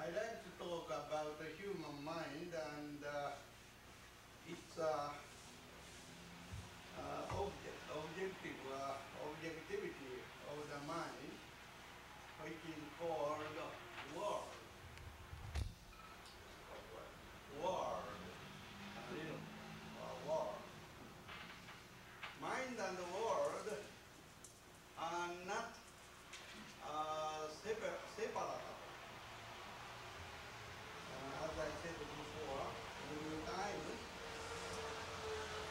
I like to talk about the human mind and its objectivity of the mind, which is called world. World. World. Mind and the world are not separable. As I said before, many times,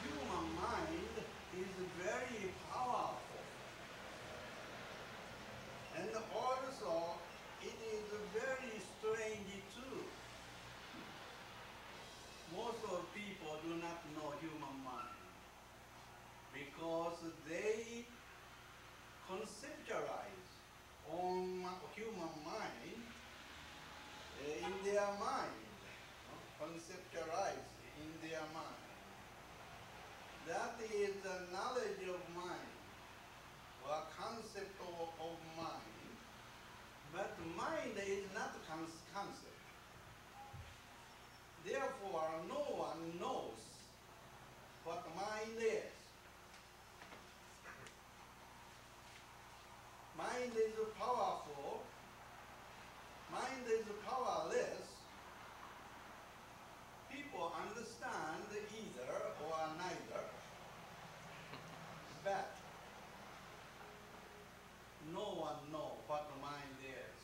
human mind is very powerful. And also, it is very strange too. Most of people do not know human mind because they conceptualize on human mind in their mind, conceptualize in their mind. That is the knowledge of mind or concept of mind, but mind is not concept. Therefore, no one knows what mind is. Mind is powerful. Mind is powerless. People understand either or neither, but no one knows what mind is.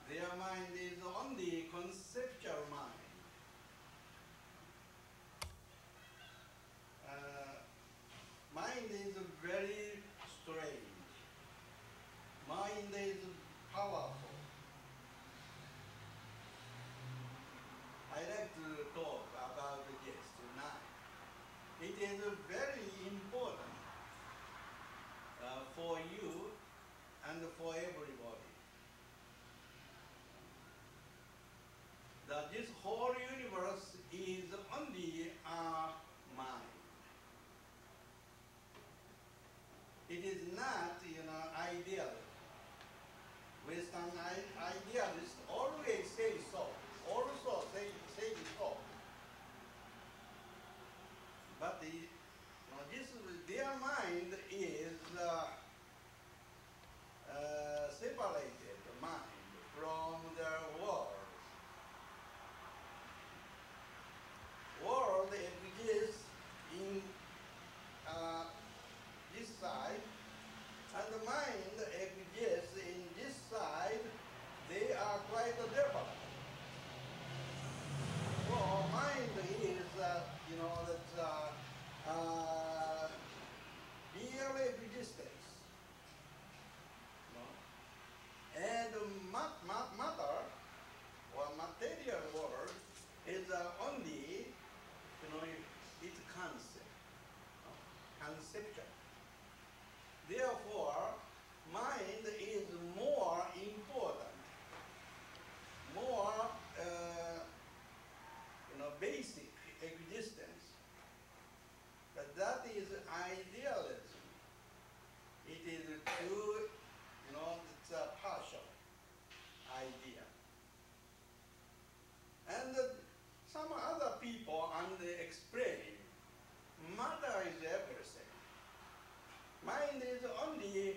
Their mind is only conceptual mind. Mind is very strange. Mind is powerful. I like to talk about this tonight. It is very important for you and for everybody. That this whole universe is only a mind. It is not, idealism. Western idealists always say so. Also say so. But their mind is separated mind from the world. World exists in this side, and the mind exists in this side. They are quite different. So mind is, real existence. And matter or material world is only, its concept, conception. Therefore, mind is more important, more basic existence. But that is idealism. It is too, it's a partial idea. And some other people explain matter is everything. Mind is only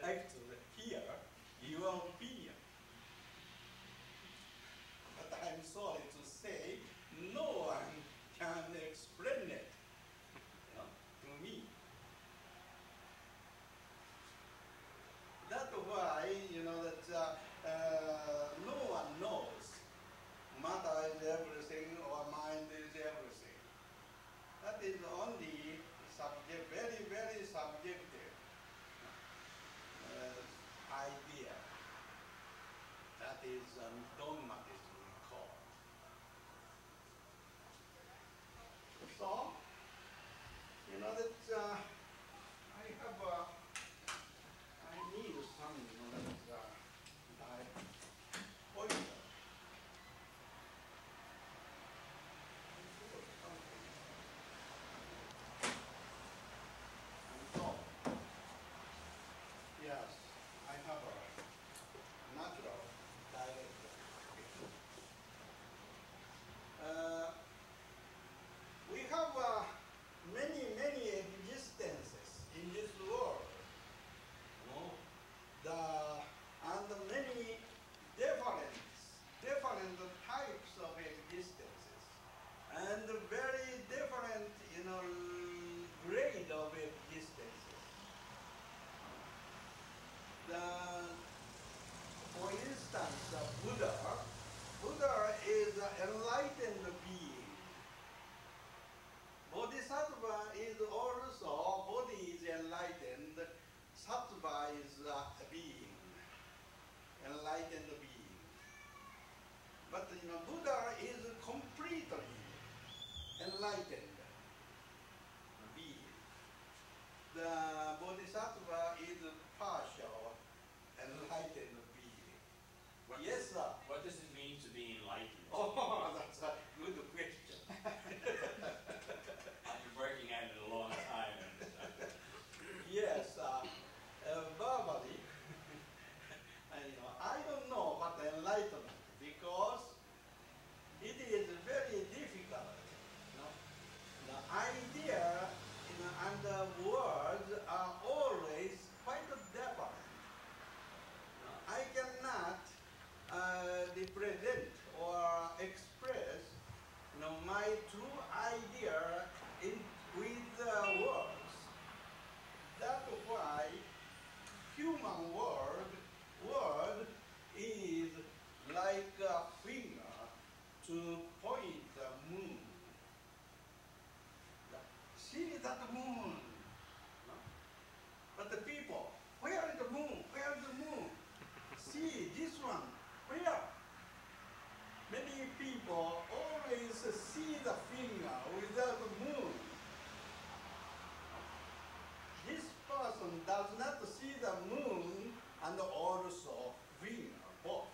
like to hear your opinion. But I'm sorry to say, no one can explain it, to me. That's why, that no one knows matter is everything or mind is everything. That is only subject, very, very subjective idea. That is dogmatism called. So, that I have I need some, pointer. And so, yes, I have a natural direction. We have many, many existences in this world. And many different types of existences, and very different, grade of existences. For instance, Buddha is an enlightened being. Bodhisattva is also, body is enlightened, sattva is a being, enlightened being. But Buddha is completely enlightened being. The Bodhisattva is partial enlightened being. Yes, sir. What does it mean to be enlightened? Oh, that's a good question. I've been working at it a long time. Yes, verbally, I don't know what enlightenment, because it is very difficult. The idea and the words are always quite different. I cannot represent or express my true idea with words. That's why human word is like a finger to point the moon. See that moon? But the people, where is the moon? Where is the moon? See this one, where? Many people always see the finger without the moon. This person does not see the moon and also finger, both.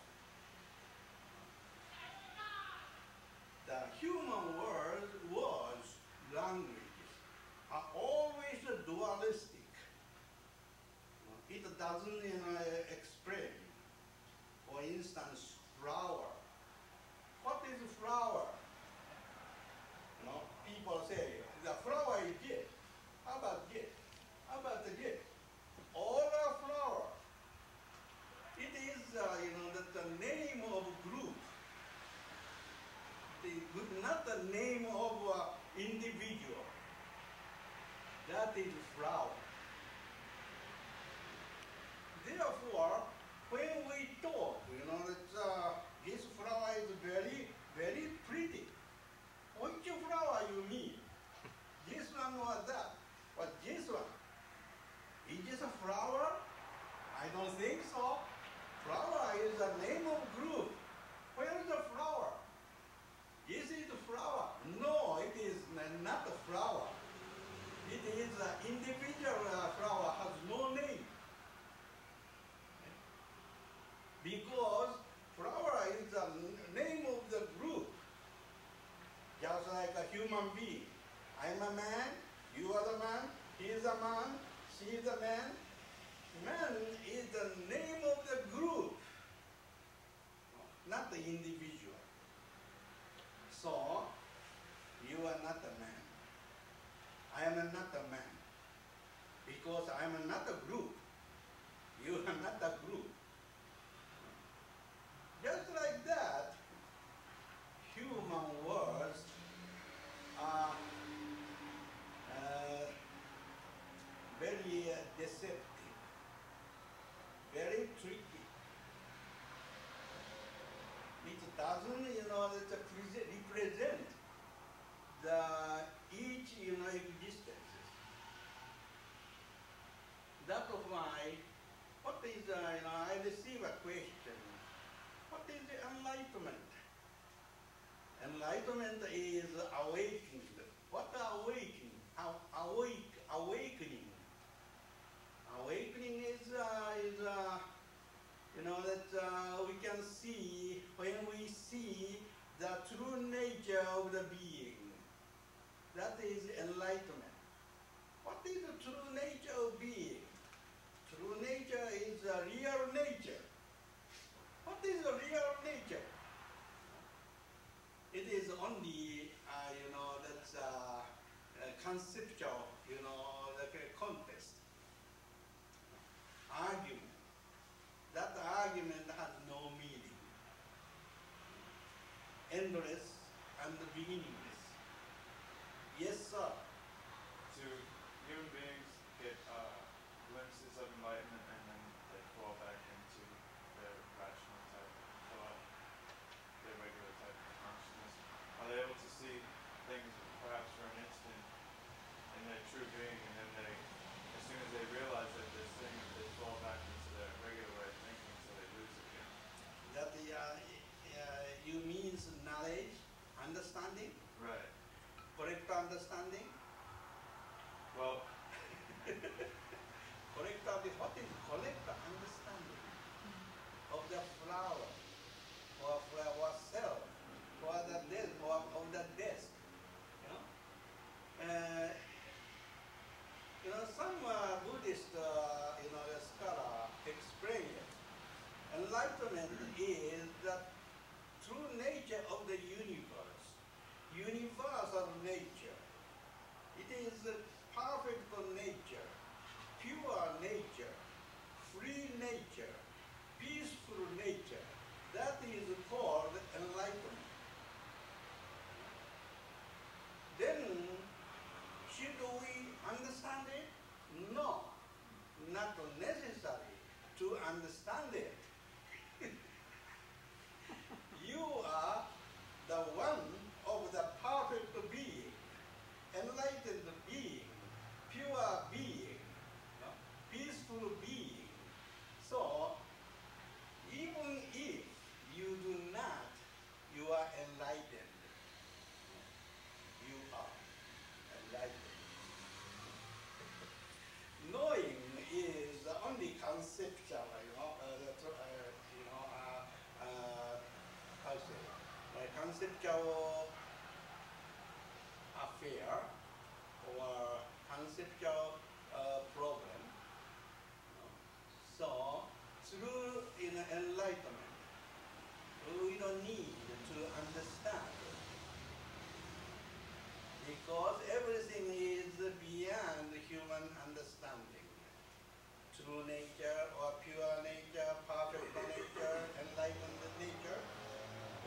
The human words, languages, are always dualistic. It doesn't explain. For instance, flower. What is flower? People say, the flower is gift. How about gift? How about the gift? All are flower. It is, the name of group. Not the name of individual. That is flower. Therefore, when we talk, this flower is very, very pretty. Which flower you mean? This one or that? But this one? Is this a flower? I don't think so. Flower is the name of group. Where is the flower? Is it a flower? No, it is not a flower. It is an individual flower, has no name. Because flower is the name of the group. Just like a human being. I'm a man, you are the man, he is a man, she is a man. Man is the name of the group, not the individual. So, you are not a man. I am not a man. Because I am not a group. what is, I receive a question. What is the enlightenment? Enlightenment is awakening. What awakening? Awakening. Awakening is that we can see when we see the true nature of the being. That is enlightenment. What is the true nature of being? True nature is the real nature. What is the real nature? It is only, that's conceptual, like a contest, argument. That argument has no meaning. Endless and beginningless. Yes, sir. Do human beings get glimpses of enlightenment and then they fall back into their rational type of thought, their regular type of consciousness? Are they able to see things perhaps for an instant in their true being, and then they, as soon as they realize that they're seeing it, they fall back into their regular way of thinking, so they lose it again? That you means knowledge, understanding, Right. correct understanding. Well, Correct, what is correct understanding of the flower, or cell, or the desk, or of the desk? Some Buddhist, scholar explain it. Enlightenment is the true nature of the universe, universal nature. It is perfect nature, pure nature, free nature, peaceful nature. That is called enlightenment. Then, should we understand it? No, not necessary to understand it. You are the one of the perfect being, enlightened being, pure being, peaceful being. So, even if you do not, you are enlightened. You are enlightened. Knowing is only conceptual, how to say, a conceptual affair or conceptual problem. So, through enlightenment, we don't need to understand, because everything is beyond human understanding. True nature or pure nature, perfect nature, enlightened nature,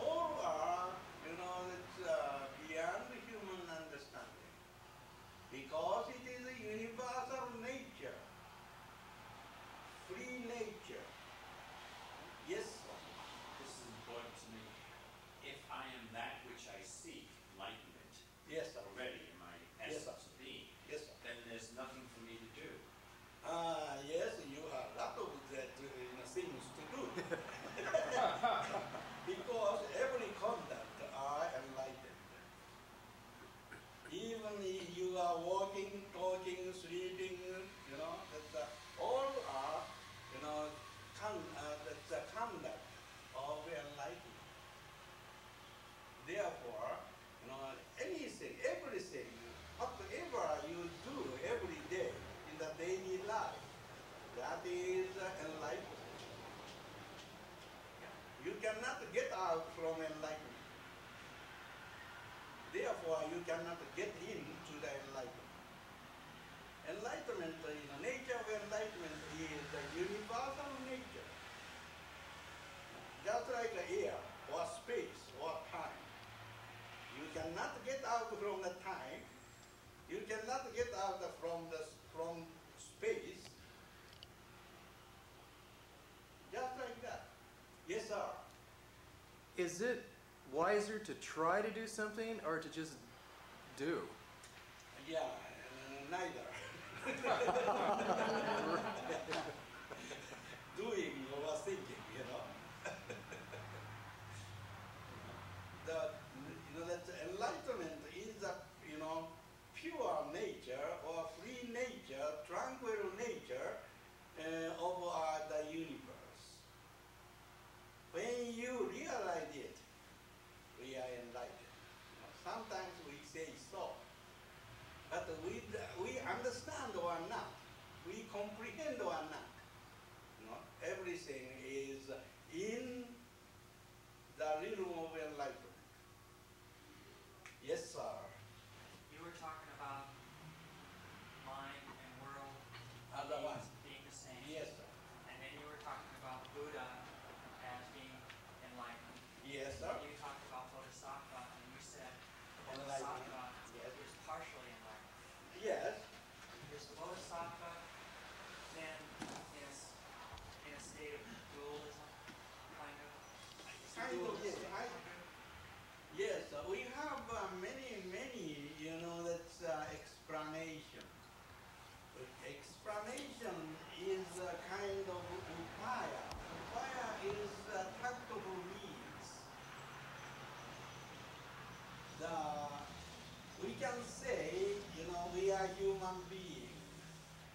all are, it's beyond human understanding. Because it is a universal nature, free nature. Yes, sir. This is important to me. If I am that which I seek, enlightenment, Yes, sir. already in my Yes, essence of being, Yes, sir. then there's nothing for me to do. Yes, you have a lot of that, things to do. Because every conduct are enlightened. Even if you are walking, talking, sleeping, that's all are, that's the conduct of enlightenment. Therefore, anything, everything, whatever you do every day in the daily life, that is enlightenment. You cannot get out from enlightenment. Therefore, you cannot get into the enlightenment. Enlightenment, the nature of enlightenment is the universal nature. Just like the air, or space, or time. You cannot get out from the time. You cannot get out from space. Just like that. Yes, sir. Is it wiser to try to do something or to just do? Yeah, neither.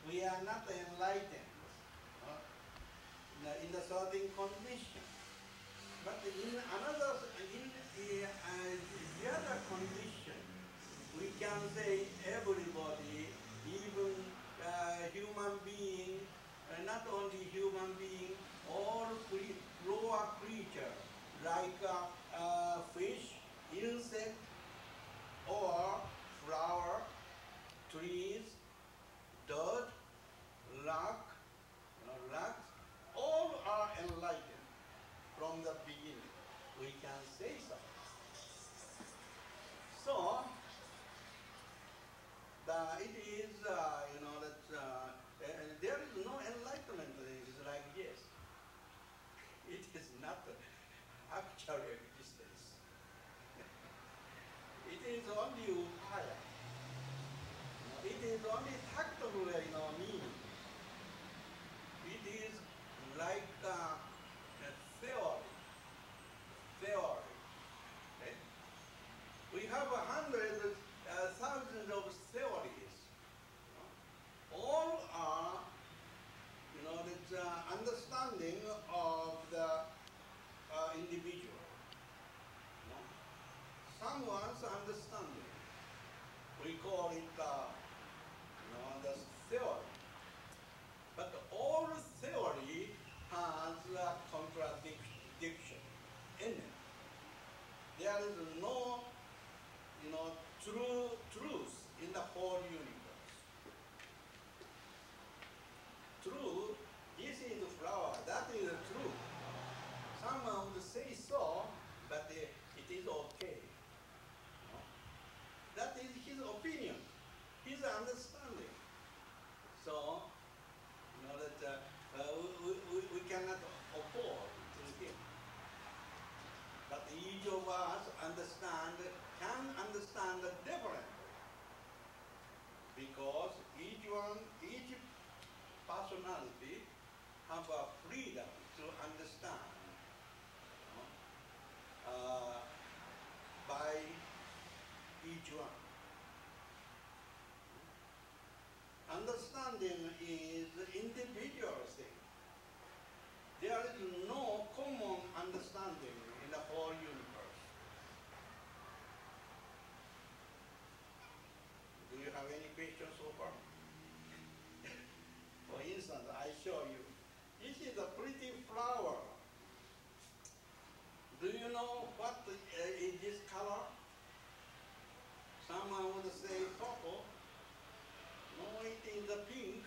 we are not enlightened in the certain condition. But in another, the other condition, we can say everybody, even human being, not only human being, all lower creature, like fish, insect, or flower, trees, dirt, rock, rocks, all are enlightened from the beginning. We can say so. So, it is, there is no enlightenment. It is like this. It is not actual existence. It is only upaya. It is only tactile, meaning. It is like a theory. Okay? We have thousands of theories. All are, the understanding of the individual. Someone's understanding. We call it, the theory. But all theory has a contradiction in it. There is no, true truth in the whole universe. True, this is the flower, that is the truth. Someone would say so, but it is okay. That is his opinion, his understanding. So, we cannot oppose to him. But each of us can understand differently. Because each personality have a freedom to understand by each one. Understanding is individual thing. There is no common understanding in the whole universe. Do you have any questions so far? For instance, I show you. This is a pretty flower. Do you know what is this color? Someone would say purple. No, it is a pink.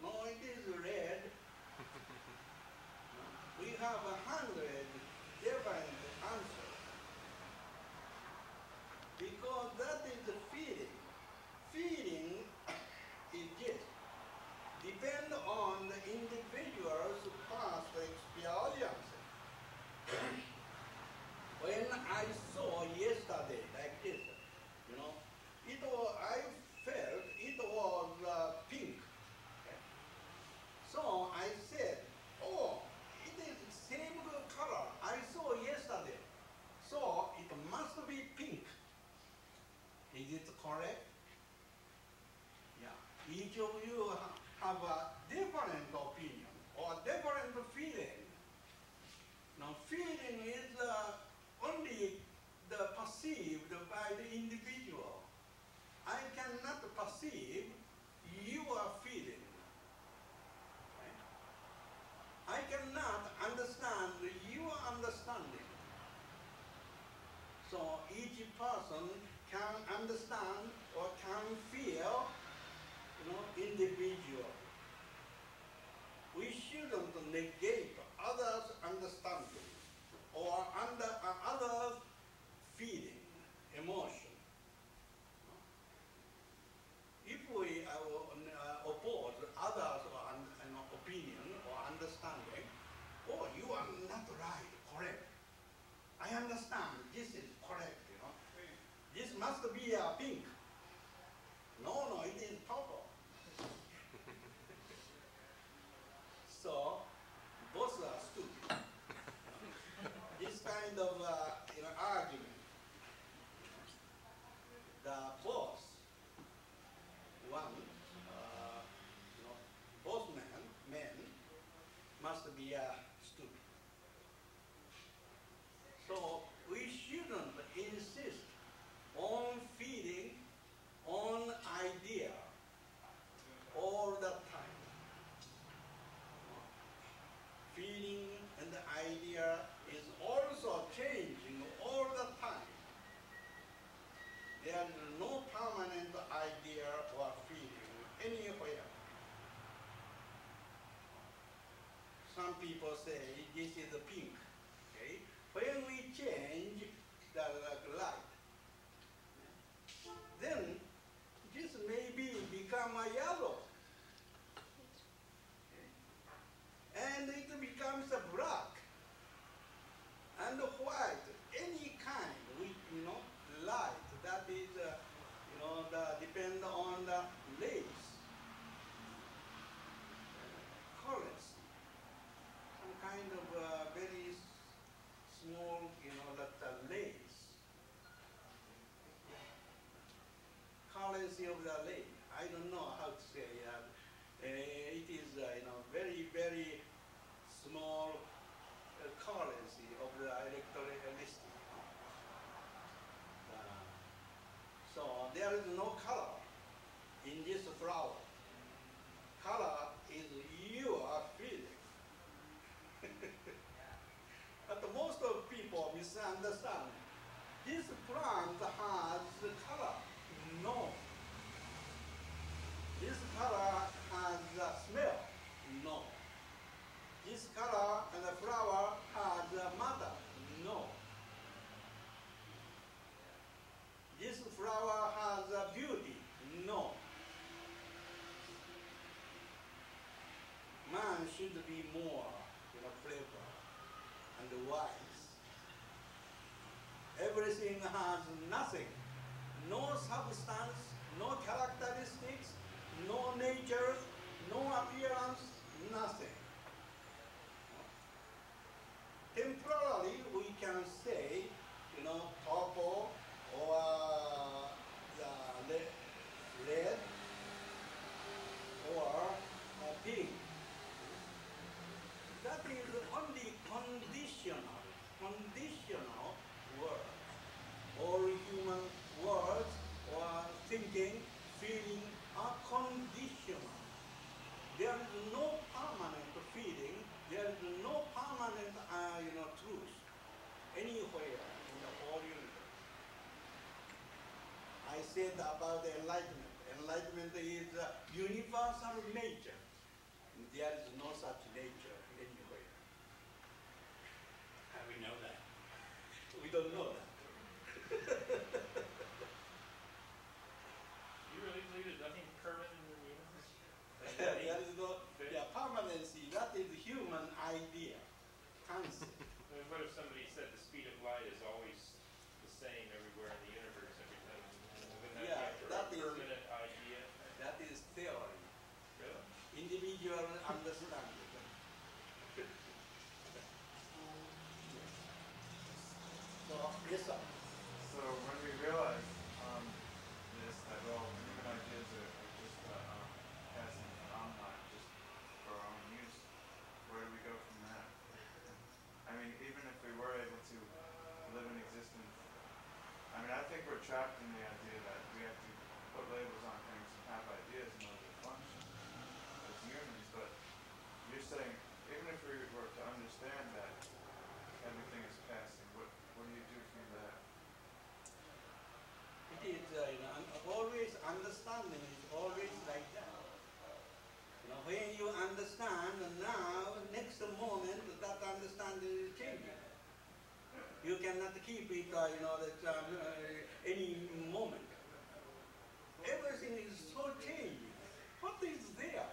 No, it is red. We have 100 different answers. Because that is the feeling. Feeling is this. Depend on the individual's past experience. When I saw yesterday like this, I felt it was pink. Okay? So I said, oh, it is the same color I saw yesterday. So it must be pink. Is it correct? Yeah. Each of you have a different opinion or different feeling. Now, feeling is only perceived by the individual. I cannot perceive your feeling. Right? I cannot understand your understanding. So each person can understand or can feel, individual. We shouldn't negate others' understanding or others' feeling, emotion. If we oppose others' opinion or understanding, oh, you are not right, correct. I understand this is correct, This must be a pink. No, it is purple. So, both are stupid. This kind of argument, the boss, one be stupid. So we shouldn't insist on feeding on idea all the time. Feeling and the idea is also changing all the time. There is no permanent idea or feeling anywhere. Some people say this is pink. Okay? When we change the light, then this maybe become a yellow. And it becomes a black and white, any kind with light that is depend on the lace colors, some kind of very small that lace currency of the lace. I don't know how to say that. It is very very small currency of the electricity. So there is no color in this flower. Color is your feeling. But most of people misunderstand. This plant has color. No. This color has a smell. No. This color and the flower has a mother. No. This flower has a beauty. No. Man should be more, clever and wise. Everything has nothing. No substance, no characteristics, no nature, no appearance, nothing. Temporarily, we can say, purple or the red or pink. That is only conditional words. All human words or thinking, feeling are conditional. There is no permanent feeling. There is no permanent, truth anywhere in the whole universe. I said about enlightenment. Enlightenment is universal nature. There is no such nature anywhere. How do we know that? We don't know that. You really believe there's nothing permanent in the universe? There is no permanency. That is human idea, concept. What if somebody said the speed of light is always the same everywhere in the universe every time? Wouldn't that be a permanent idea? That is theory. Really? Individual understanding. So, yes, sir. So when we realize this, that human ideas are just passing phenomena just for our own use, where do we go from that? I mean, even if we were able to live in existence, I mean, I think we're trapped in the idea that we have to put labels on things and have ideas in order to function as humans, but you're saying, even if we were to understand that everything is passing, what do you do from that? It is, always understanding is always like that. When you understand, now, next moment, that understanding is changing. You cannot keep it, any moment. Everything is so changing. What is there?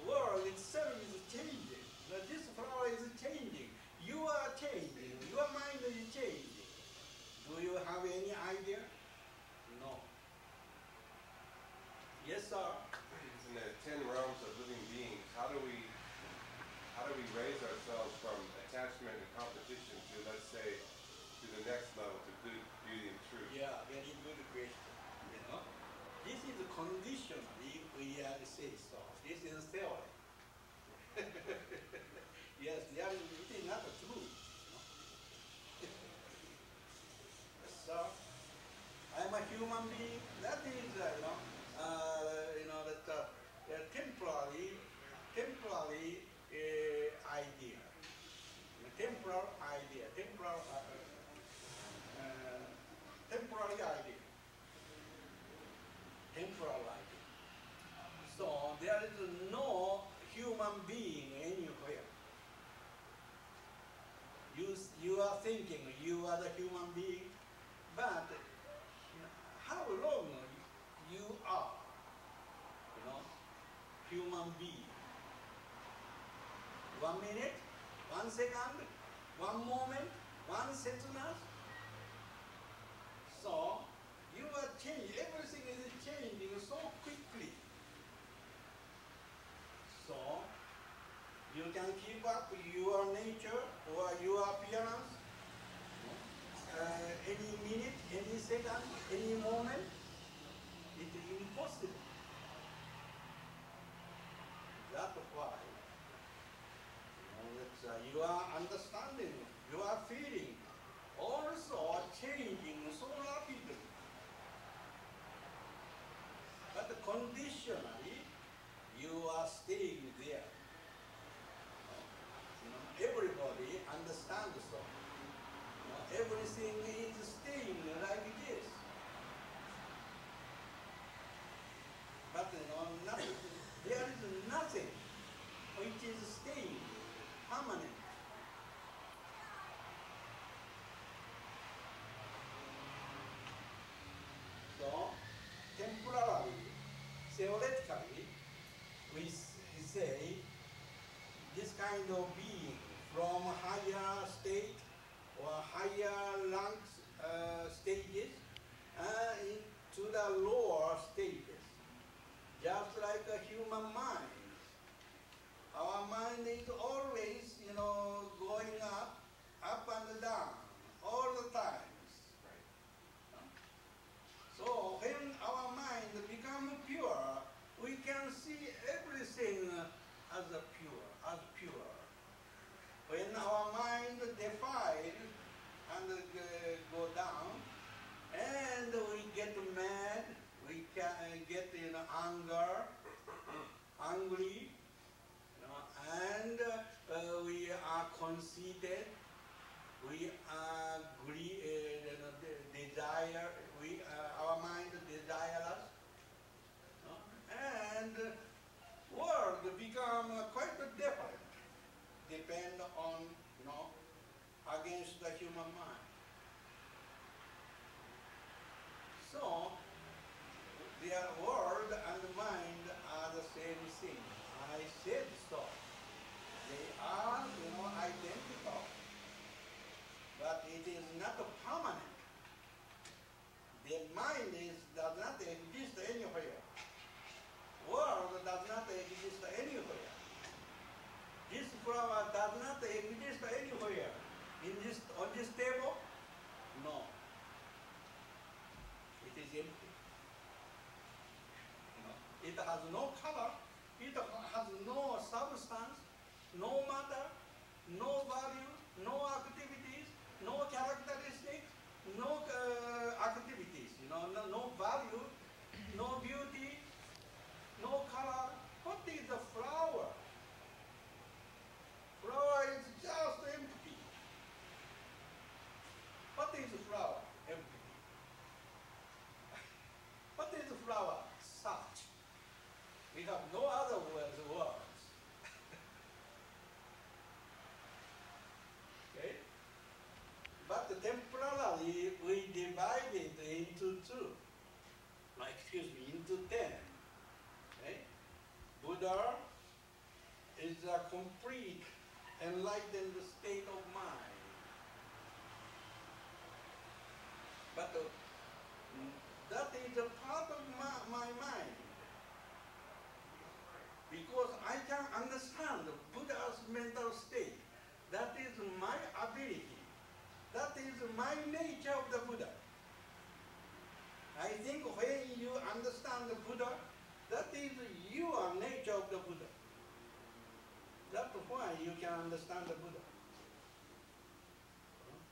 World itself is changing. This flower is changing. You are changing. Your mind is changing. Do you have any idea? No. Yes, sir. In the 10 realms of living beings, how do we raise ourselves from attachment and competition to, let's say, to the next level, to good, beauty, and truth? Yeah, very good question. conditionally we say so. This is theory. Yes, it is not true. So I'm a human being. That is, that temporary idea, temporary idea. So there is no human being anywhere. You are thinking you are the human being, but how long you are, human being? 1 minute, 1 second, 1 moment, 1 sentence. So you are changing. Everything is changing so quickly. So you can keep up your nature or your appearance any minute, any second, any moment. It is impossible. That's why your understanding, your feeling also changing so rapidly. But conditionally, you are staying there. Everybody understands so. Everything is staying like this. But nothing, there is nothing which is staying permanent. So, temporarily, theoretically, we say this kind of being from higher state or higher ranks stages into the lower stages. Just like a human mind. Our mind is always, going up and down, all the times. So when our mind becomes pure, we can see everything as pure. When our mind defiles and go down, and we get mad, we can get angry, and we are conceited, we are desire, our mind desireless, and world become quite different, depend on, against the human mind. So, their world and mind are the same thing. I said so. They are, identical. But it is not permanent. The mind does not exist anywhere. World does not exist anywhere. This flower does not exist anywhere. On this table? No. It is empty. It has no color. It has no substance, no matter, no value, no activities, no characteristics, no activities. No value, no beauty, no color. What is a flower? Flower is just empty. What is a flower? Empty. What is a flower? Such. We have no other words. Okay? But temporarily we divide it into into 10. Okay? Buddha is a complete enlightened state of mind. But that is a part of my mind. Because I can understand Buddha's mental state. That is my ability. That is my nature of the Buddha. I think when you understand the Buddha, is your nature of the Buddha. That's why you can understand the Buddha.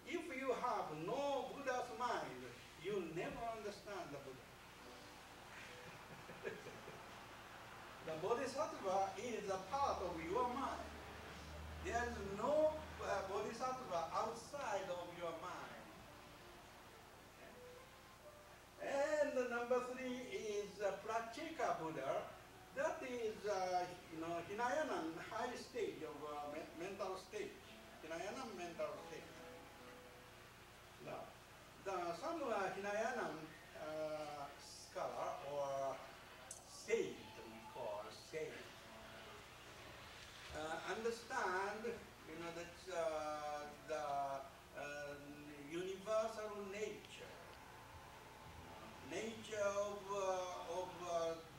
If you have no Buddha's mind, you never understand the Buddha. The Bodhisattva is a part of your mind. There is no Bodhisattva outside of your mind. And number 3 is Prachika Buddha. That is, Hinayana, high stage of mental stage. Hinayana mental stage. Now, some Hinayana scholar or sage, we call sage, understand, that the universal nature of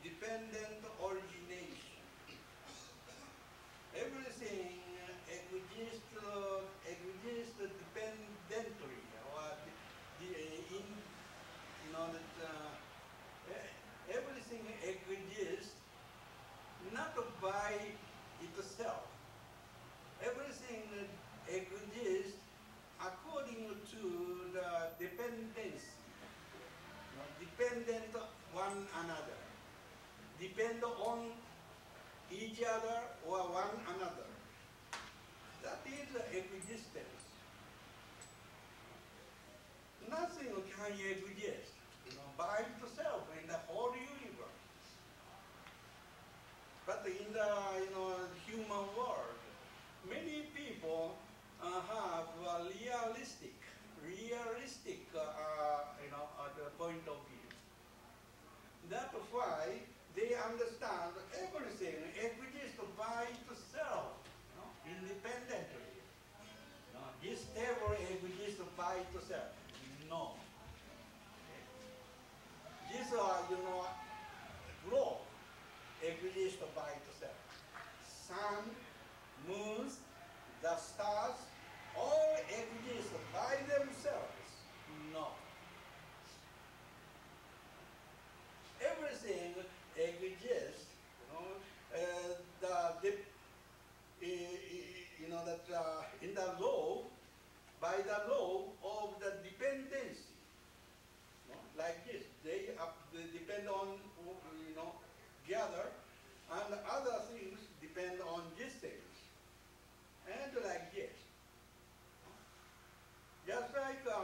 dependent origination. Everything exists dependently, or everything exists not by itself. Everything exists according to the dependency, dependent one another, depend on each other or one another. That is existence. Nothing can exist, by itself in the whole universe. But in the human world, many people have a realistic point of view. That's why they understand everything exists by itself, independently. This table exists by itself. No. This globe exists by itself. Sun, moons, the stars, all exist by themselves. No. Everything exists, in the law, by the law of the dependency. Like this, they depend on, gather, and other things depend on these things. And like this. Just like the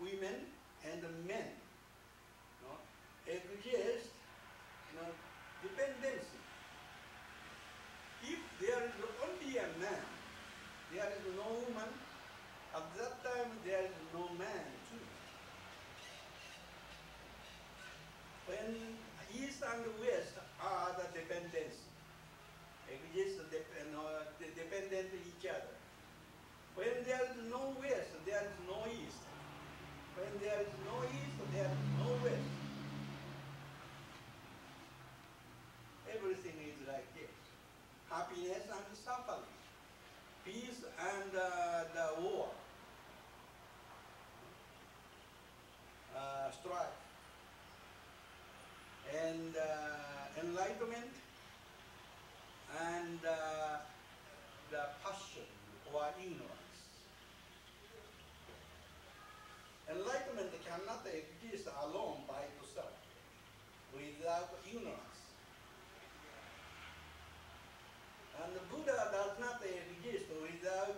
women and the men exist, dependency. If there is only a man, there is no woman. At that time, there is no man too. When east and west are the dependency, exist dependent each other. When there is no west, there is no east. When there is no east, there is no west. Everything is like this. Happiness and suffering. Peace and the war. Strife. And enlightenment and the passion or ignorance. Enlightenment cannot exist alone by itself without ignorance. And the Buddha does not exist without,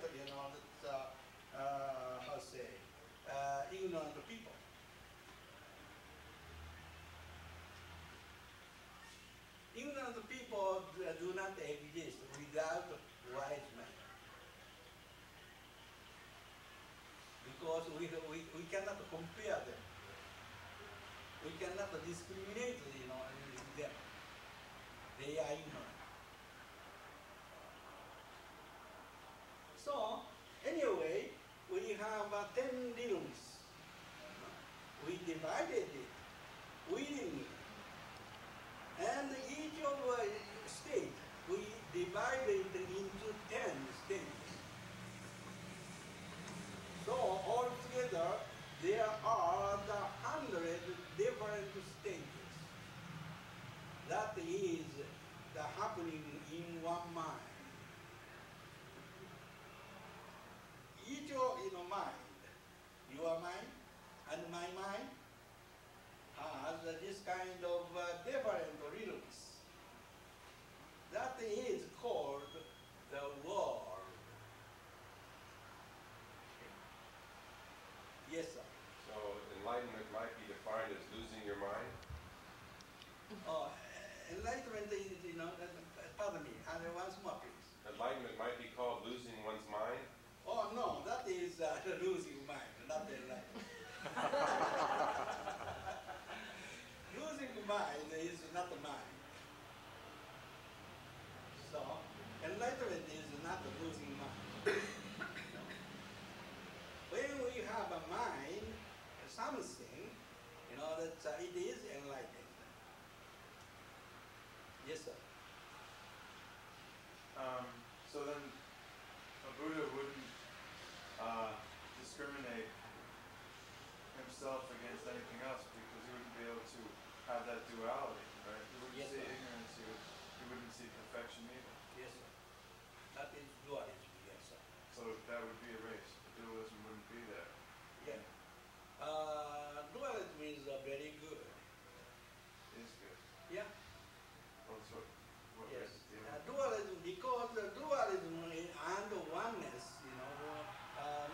ignorant people. Ignorant people do not exist without wise men. Because we cannot compare them. We cannot discriminate, them. They are ignorant. So, anyway, we have 10 realms. We divided it willingly. And each of state, we divided it into 10 states. So, altogether, there are the 100 different stages. that is the happening in one mind. Each of mind, your mind and my mind, has this kind of different rhythms. That is called the world. Yes, sir. So enlightenment might be defined as losing your mind? Enlightenment is, pardon me, and once more, please. Enlightenment might be called losing one's mind? Oh, no, that is losing mind, not enlightenment. Losing mind is not mind. So, enlightenment is not losing mind. When we have a mind, something, that it is enlightened. Yes, sir. So then, a Buddha wouldn't discriminate himself against anything else because he wouldn't be able to have that duality, right? He wouldn't Yes, see sir. ignorance, he wouldn't see perfection either. Yes, sir. That is dualism, yes, sir. So that would be erased. Dualism wouldn't be there. Yeah. Dualism is very good. It is good. Yeah. Well, so what Yes. is the Dualism, because the dualism and oneness,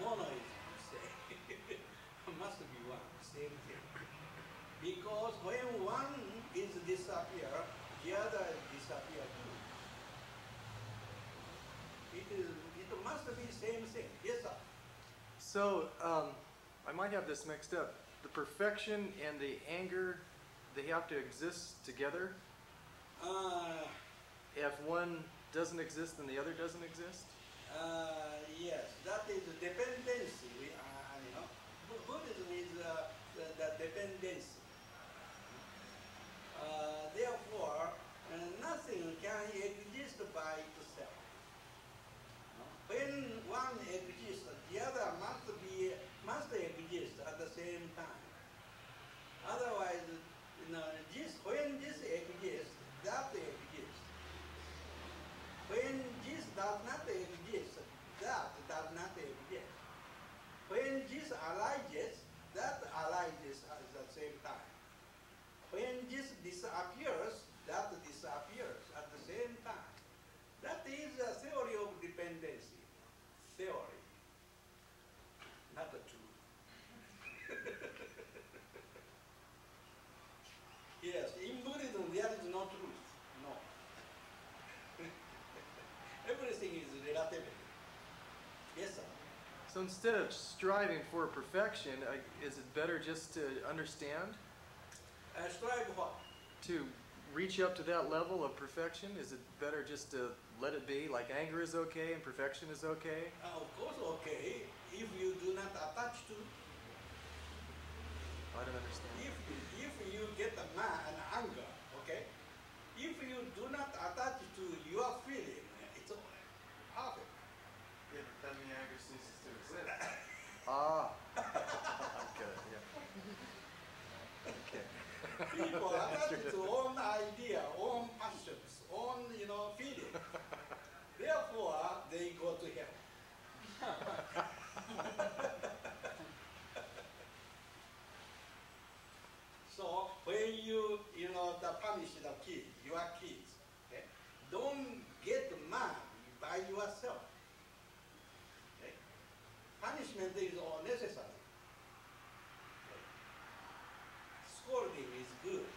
monoism, you say, must be one, same thing. Because when one is disappear, the other disappear too. It must be same thing. Yes, sir. So, I might have this mixed up. The perfection and the anger, they have to exist together? If one doesn't exist, then the other doesn't exist? Yes, that is dependency. Buddhism is the dependency. Therefore, nothing can exist by itself. When one exists, the other must exist at the same time. Otherwise, when this exists, that exists. When this does not exist, that does not exist. When this arises, that arises at the same time. When this disappears, that disappears at the same time. That is a theory of dependency. Theory, not the truth. Yes, in Buddhism there is no truth. No. Everything is relativity. Yes, sir. So instead of striving for perfection, is it better just to understand? Strive what? To reach up to that level of perfection? Is it better just to let it be? Like anger is okay and perfection is okay? Of course, okay. If you do not attach to, I don't understand. if you get an anger, okay. If you do not attach to your feeling, it's perfect. Yeah, but then the anger ceases to exist. Ah. Okay, yeah. Okay. People attach to own idea, own passions, own feeling. Therefore, they go to hell. So when you punish the kids, your kids, okay, don't get mad by yourself. Okay? Punishment is unnecessary. Okay? Scolding is good,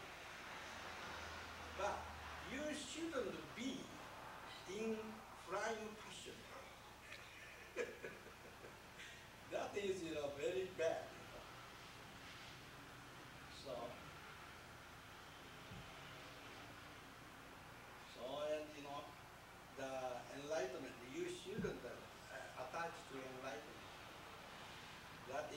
but you shouldn't be in flying passion. That is very bad. So and the enlightenment, you shouldn't attach to enlightenment. That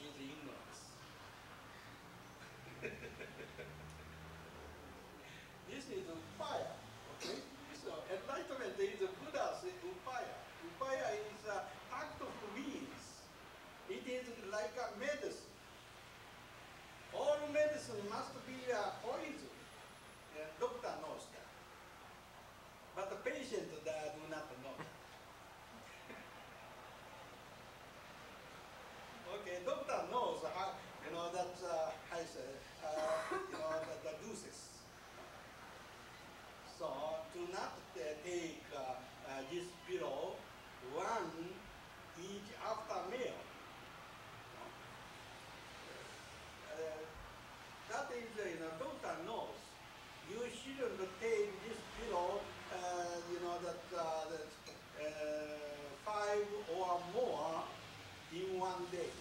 said, the deuces. So do not take this pillow one each after meal. That is, doctor knows. You shouldn't take this pillow, that 5 or more in one day.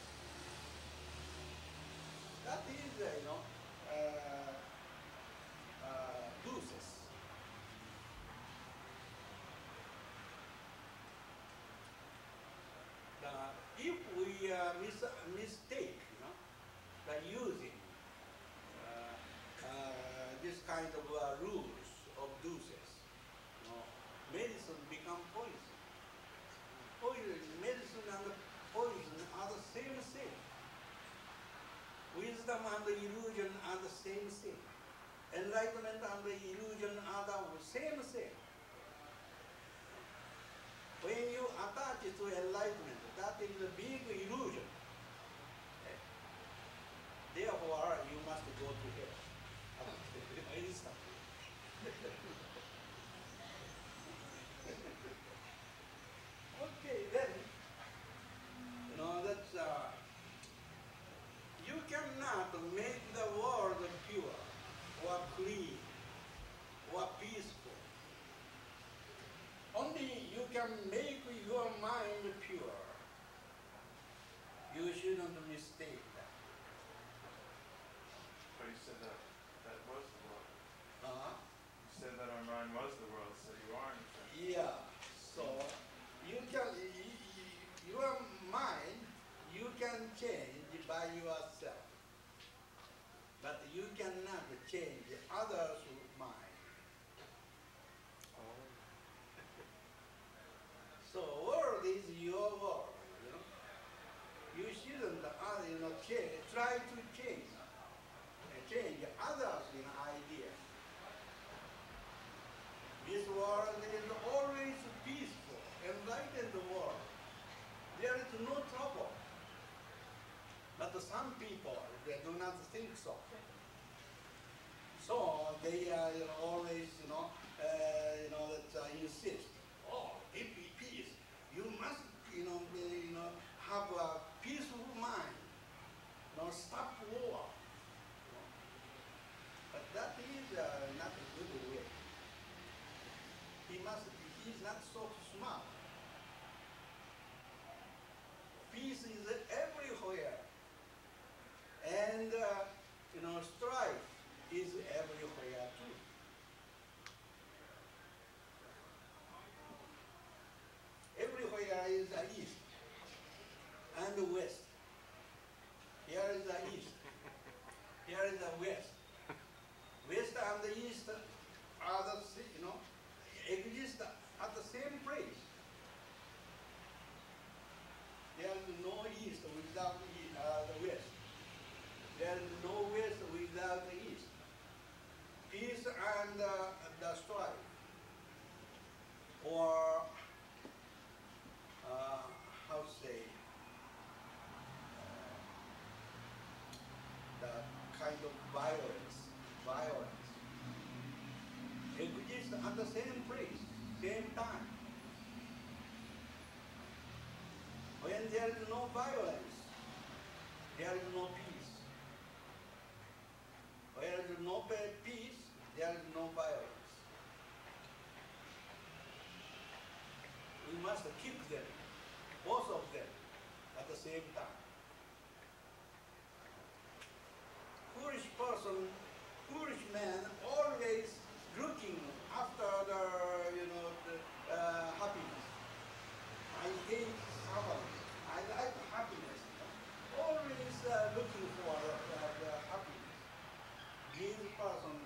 That is, doses. If we mistake, by using this kind of rules of doses, medicine become poison. Medicine and poison are the same thing. Wisdom and illusion are the same thing. Enlightenment and illusion are the same thing. When you attach it to enlightenment, that is a big illusion. Therefore, you must go to hell. Instantly. Okay, then, that's, you cannot make the world pure or clean or peaceful. Only you can make your mind pure. You shouldn't mistake that. But you said that was the world. Uh-huh. You said that our mind was the world, so you are in fact. Yeah. So you can, your mind, you can change by yourself. But you cannot change others' mind. So world is your world. You shouldn't, try to change others' idea. This world is always peaceful, enlightened world. There is no trouble. But some people, they do not think so. So they always, insist. Oh, if peace, you must, have a peaceful mind. Stop war. But that is not a good way. He is not so smart. Peace is everywhere. And, strife is everywhere too. Everywhere is the east and the west. Here is the east. Here is the west. West and the east are the, exist at the same place. There is no east without the west. There is no west without the east. Peace and the strife, or how to say, the kind of violence exists at the same place, same time. When there is no violence, there is no peace. Where there is no peace, there is no violence. We must keep them, both of them, at the same time. Foolish man always looking after the, happiness. I hate suffering. I like happiness. Always looking for the happiness. This person,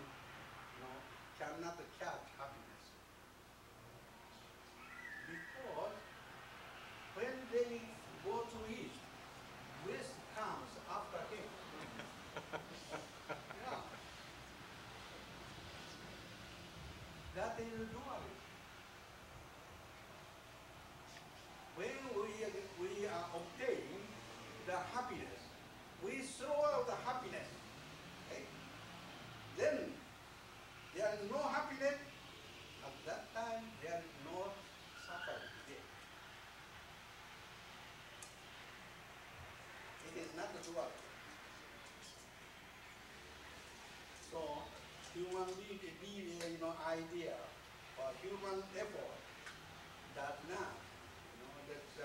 cannot catch happiness. Because when they go to east, west comes after him. Yeah. That is dualism. When we are obtaining the happiness, we throw out the happiness idea or human effort that now, that's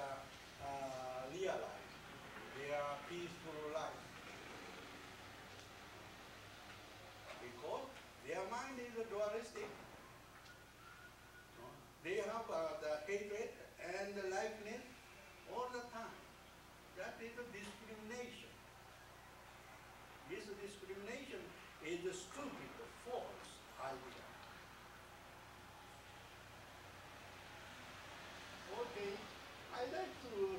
realize their peaceful life. Because their mind is dualistic. They have the hatred and the likeness all the time. That is a discrimination. This discrimination is a stupid, false idea. Okay, I like to,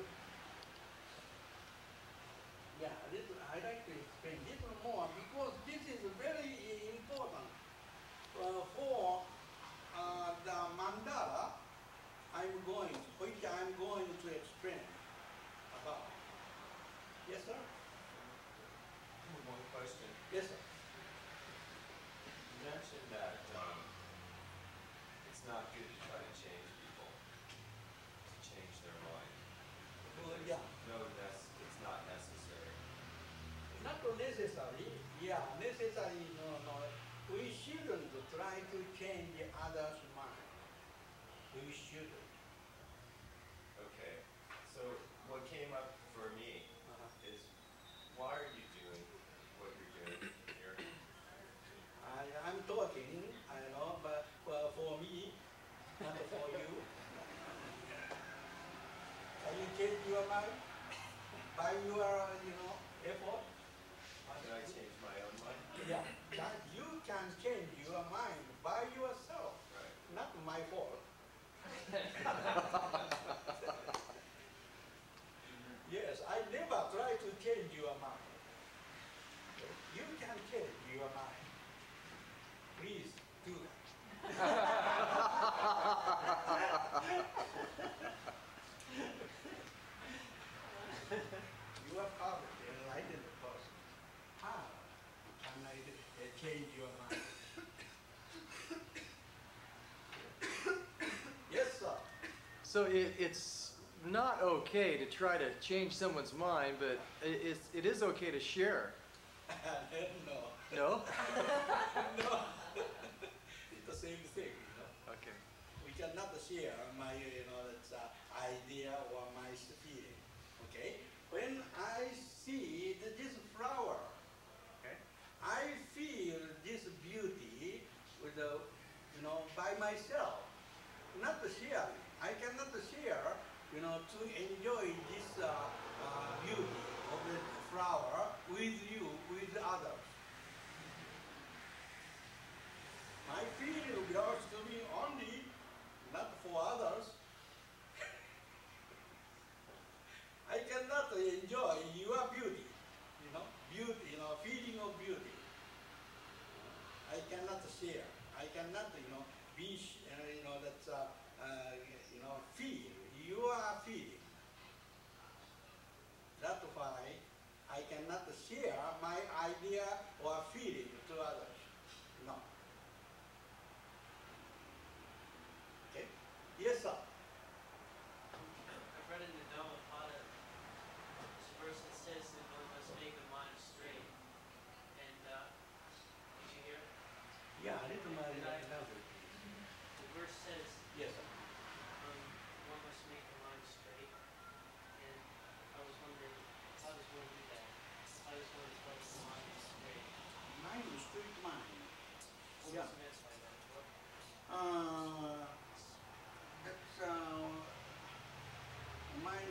I like to explain a little more because this is very important for the mandala which I'm going to explain about. Yes, sir? One question. Yes, sir. You mentioned that it's not good to try to change people, to change their mind. Well, There's yeah. it's not necessary. Not necessary. Yeah, necessary. No. We shouldn't try to change others' mind. We shouldn't. Okay. So what came up for me is, why are you doing what you're doing here? I'm talking, I know, but for me, not for you. Can you change your mind by your, effort? Can I change my own mind? Yeah, that you can change your mind by yourself, Right. not my fault. Yes, I never try to change your mind. You can change your mind. Please do that. You are powerful, enlightened person. How can I change your mind? Yes, sir. So it's not okay to try to change someone's mind, but it is okay to share. No. No? No. It's the same thing, Okay. We cannot share my, idea or my feeling. Okay? When I see this flower, okay, I feel this beauty with by myself, not sharing. I cannot share, to enjoy this beauty of the flower with you, with others. My feeling belongs to me only, not for others. I cannot enjoy your beauty, beauty, feeling of beauty. I cannot share. I cannot, be, feel. You are feeling. That's why I cannot share my idea or feeling to others. No. Okay? Yes, sir. I've read in the Dhammapada, this verse that says that one must make the mind straight. And did you hear? Yeah, a little more. The verse says Yes, sir. one must make the mind straight. And I was wondering, how does one do that? How does one make the mind straight? Mind, straight mind. What's Yeah. meant by that? What? That's mind.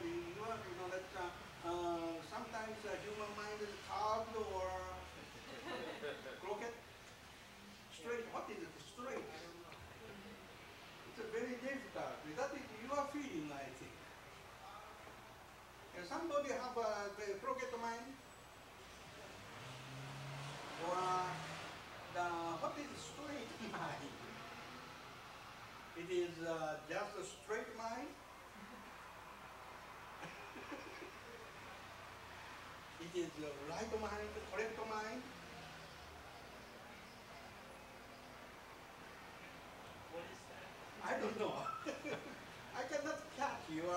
Sometimes human mind is carved or crooked. Straight. What is it? Straight. It's a very difficult. That is your feeling, I think. Can somebody have a crooked mind? Or what is straight mind? It is just a straight mind. It is the right mind, correct mind. What is that? I don't know. I cannot catch your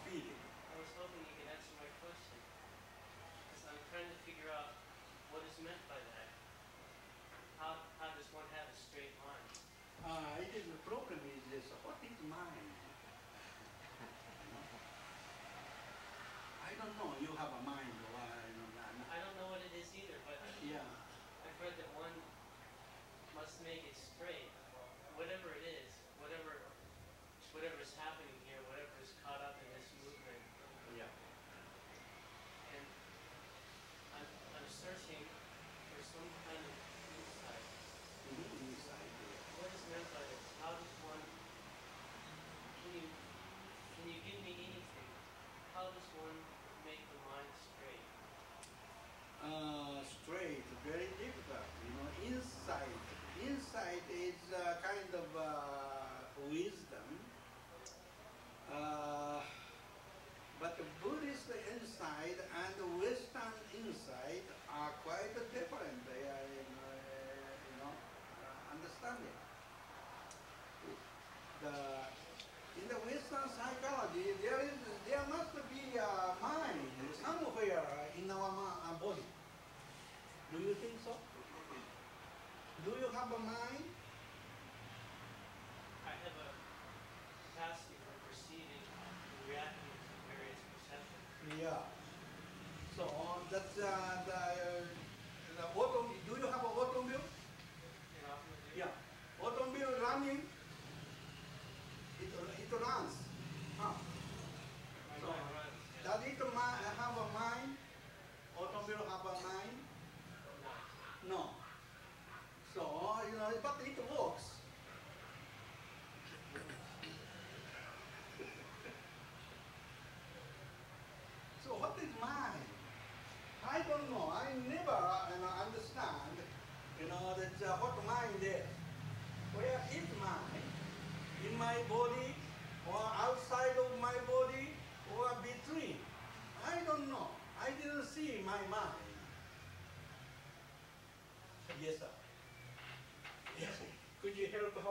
feeling. I was hoping you could answer my question. Because I'm trying to figure out what is meant by that. How does one have I don't know. You have a mind, or I don't know what it is either, but yeah. I've read that one must make it straight, whatever it is, whatever's happening here, whatever is caught up in this movement. Yeah. And I'm searching for some kind of insight. Inside. What is meant by this? How does one? Can you give me anything? How does one make the mind straight? Straight, very difficult. Insight is kind of wisdom. But the Buddhist insight and the Western insight are quite different. Understanding. In the Western psychology, there must be a mind somewhere in our body. Do you think so? Do you have a mind? I have a capacity for perceiving and reacting to various perceptions. Yeah. So that's the automobile. Do you have an automobile? And often Yeah. Automobile running. It runs. Huh. my So, mind runs. does it have a mind? Automobile have a mind? No. So, but it works. So what is mind? I don't know. I never understand, that what mind is. Where is mind? In my body, or outside of my body, or between? I don't know. I didn't see my mind. Yes, sir. Yes. Could you help her?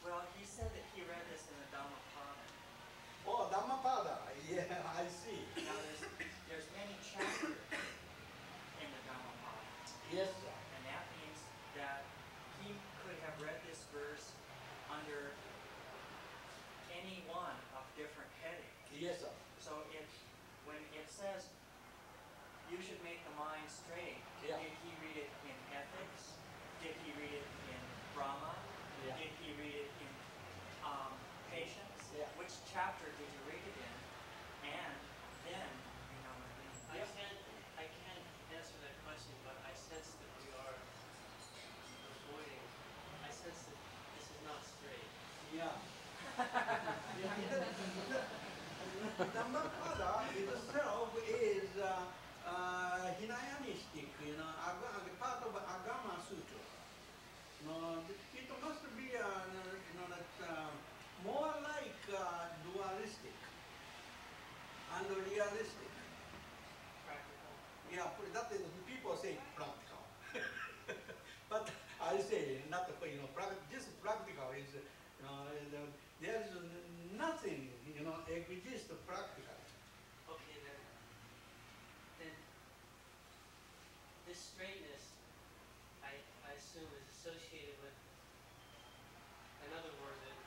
Well, he said that he read this in the Dhammapada. Oh, Dhammapada. Yeah, I see. Now, there's many chapters in the Dhammapada, Yes, sir. and that means that he could have read this verse under any one of different headings. Yes, sir. So when it says you should make the mind straight, Yeah. did he read it in ethics? Did he read it in Brahma? Yeah. Did he read it in patience? Yeah. Which chapter did you read it in? And then, I can't answer that question, but I sense that we are avoiding. I sense that this is not straight. Yeah. Dhammapada itself is Hinayanistic, part of Agama Sutra. It must be, more like dualistic and realistic. Practical. Yeah, that is, people say practical. But I say not, this practical is, there is nothing, exists practical. Okay, then this straightness, I assume, is associated with another word that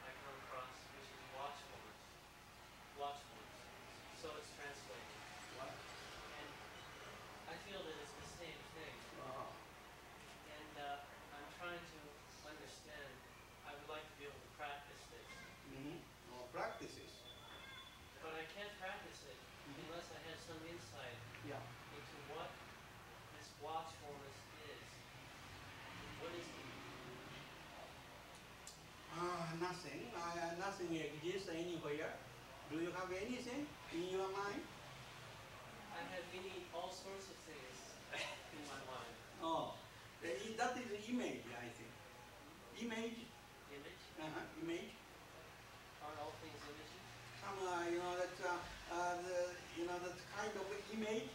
I come across, which is watchfulness. Watchfulness. So it's translated. What? And I feel that it's the same thing. And I'm trying to understand. I would like to be able to practice this. Practices. But I can't practice it unless I have some insight Yeah. into what this watchfulness is. What is it? Nothing. Nothing exists anywhere. Do you have anything in your mind? I have all sorts of things in my mind. Oh, that is image, I think. Image. Image? Image. Aren't all things images? Some, that kind of image.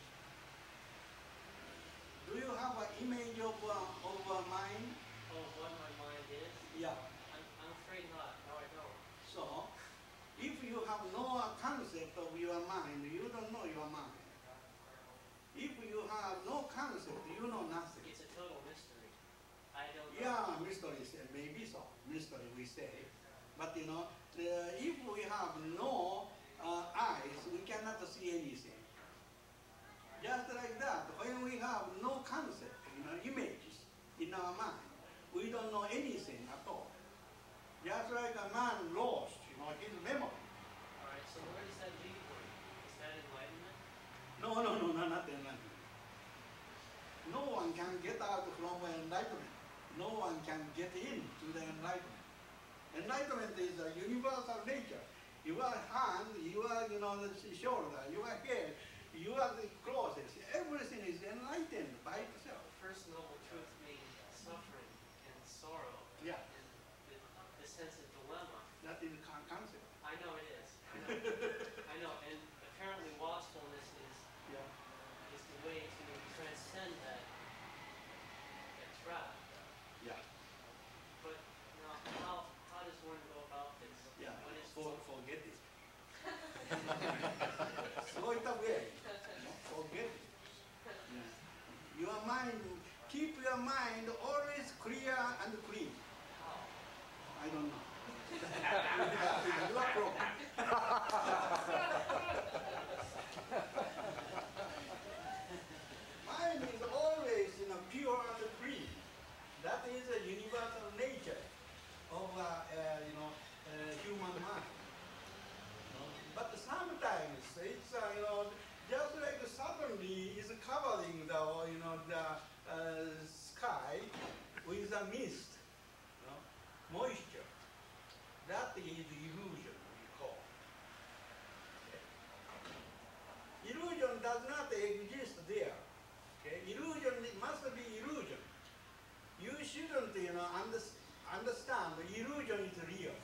Do you have an image of mind? Oh, what my mind is? Yeah. I'm afraid not. No, I don't. So, if you have no concept of your mind, you don't know your mind. If you have no concept, you know nothing. It's a total mystery. I don't know. Yeah, mystery, maybe so. Mystery, we say. But if we have no eyes, we cannot see anything. mind. We don't know anything at all. Just like a man lost, his memory. All right, so where does that leave one? Is that enlightenment? No, not enlightenment. No one can get out from enlightenment. No one can get into the enlightenment. Enlightenment is a universal nature. Your hand, your shoulder, your head, your clothes, everything is enlightened by itself. The first noble truth being suffering and sorrow. Yeah. And the sense of dilemma. That is concept. I know it is. I know. I know. And apparently watchfulness Yeah. is the way to transcend that trap. Yeah. But now, how does one go about this? Yeah. What is Forget it. Throw it away. Forget it. Yeah. Your mind, keep your mind always clear and clean. how? I don't know. Your problem. Mind is always pure and clean. That is a universal nature of human mind. But sometimes it's just like suddenly is covering the sky with a mist, moisture. That is illusion, we call. Illusion does not exist there. Okay? Illusion must be illusion. You shouldn't understand illusion is real.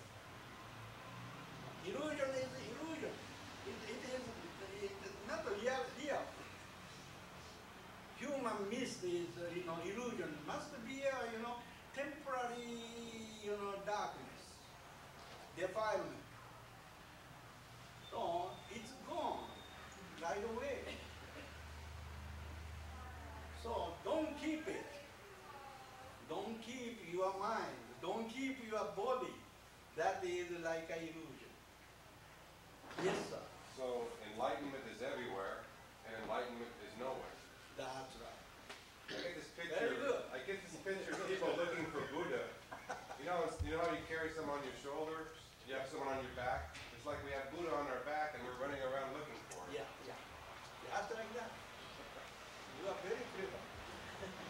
Illusion is illusion. It is not real. Human mist is illusion. Must be temporary darkness, defilement. So it's gone right away. So don't keep it. Don't keep your mind. Don't keep your body. That is like an illusion. Yes, sir. So enlightenment is everywhere, and enlightenment is nowhere. That's right. I get this picture. Very good. I get this picture of people looking for Buddha. You know how you carry someone on your shoulder? You have someone on your back? It's like we have Buddha on our back and we're running around looking for him. Yeah. Just like that. You are very clever.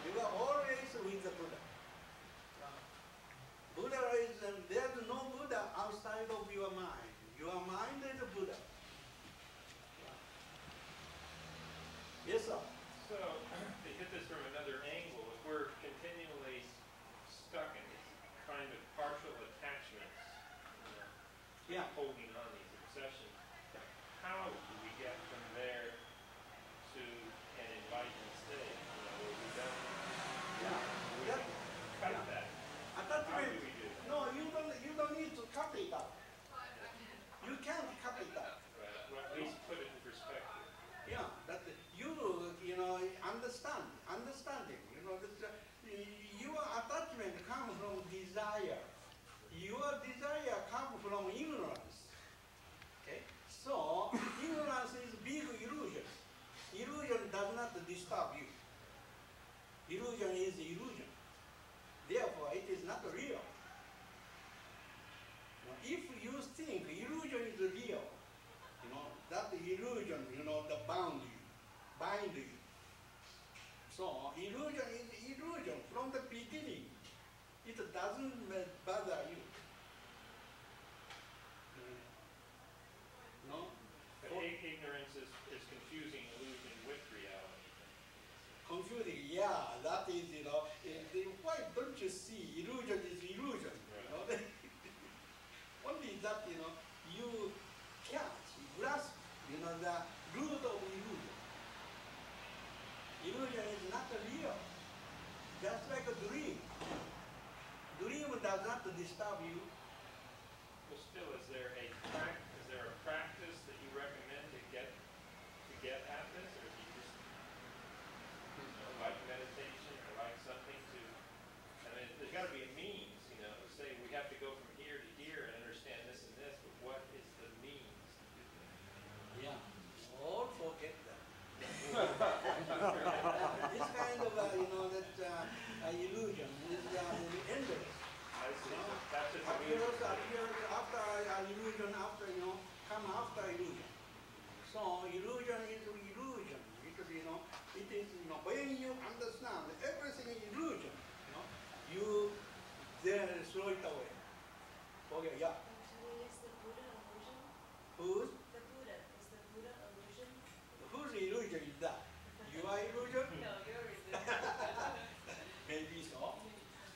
You are always with the Buddha. Buddha is, there's no Buddha outside of your mind. Your mind is a Buddha. Yes, sir. So, to hit this from another angle, if we're continually stuck in these kind of partial attachments, Yeah. holding on these obsessions, how do we get from there to an enlightened state? Where we don't Yeah. That, cut yeah. that. How Attachment. do we do that? No, you don't need to cut it out. You can't cut it out. Right. Well, at least put it in perspective. Yeah, that understanding. Your attachment comes from desire. Your desire comes from ignorance. Okay, so ignorance is big illusion. Illusion does not disturb you. Illusion is illusion. Therefore, it is not real. If you think illusion is real, that illusion, the bind you. So illusion is illusion from the beginning. It doesn't bother you. No? But ignorance is confusing illusion with reality. Confusing, yeah, that is, why don't you see illusion is illusion? Only that, you catch, grasp, the root of illusion. Illusion is not real. Just like a dream. Dream does not disturb you. Well, still, is there a practice that you recommend to get at this, or do you just like meditation or like something to? I mean, there's got to be a means, Say we have to go from here to here and understand this and this, but what is the means to do that? Yeah. All forget that. This kind of, illusion is illusion is illusion. It is, it is, when you understand everything is illusion, you then throw it away. Okay, yeah. Is the Buddha illusion? Whose? The Buddha. Is the Buddha illusion? Whose illusion is that? Your illusion? No, your illusion.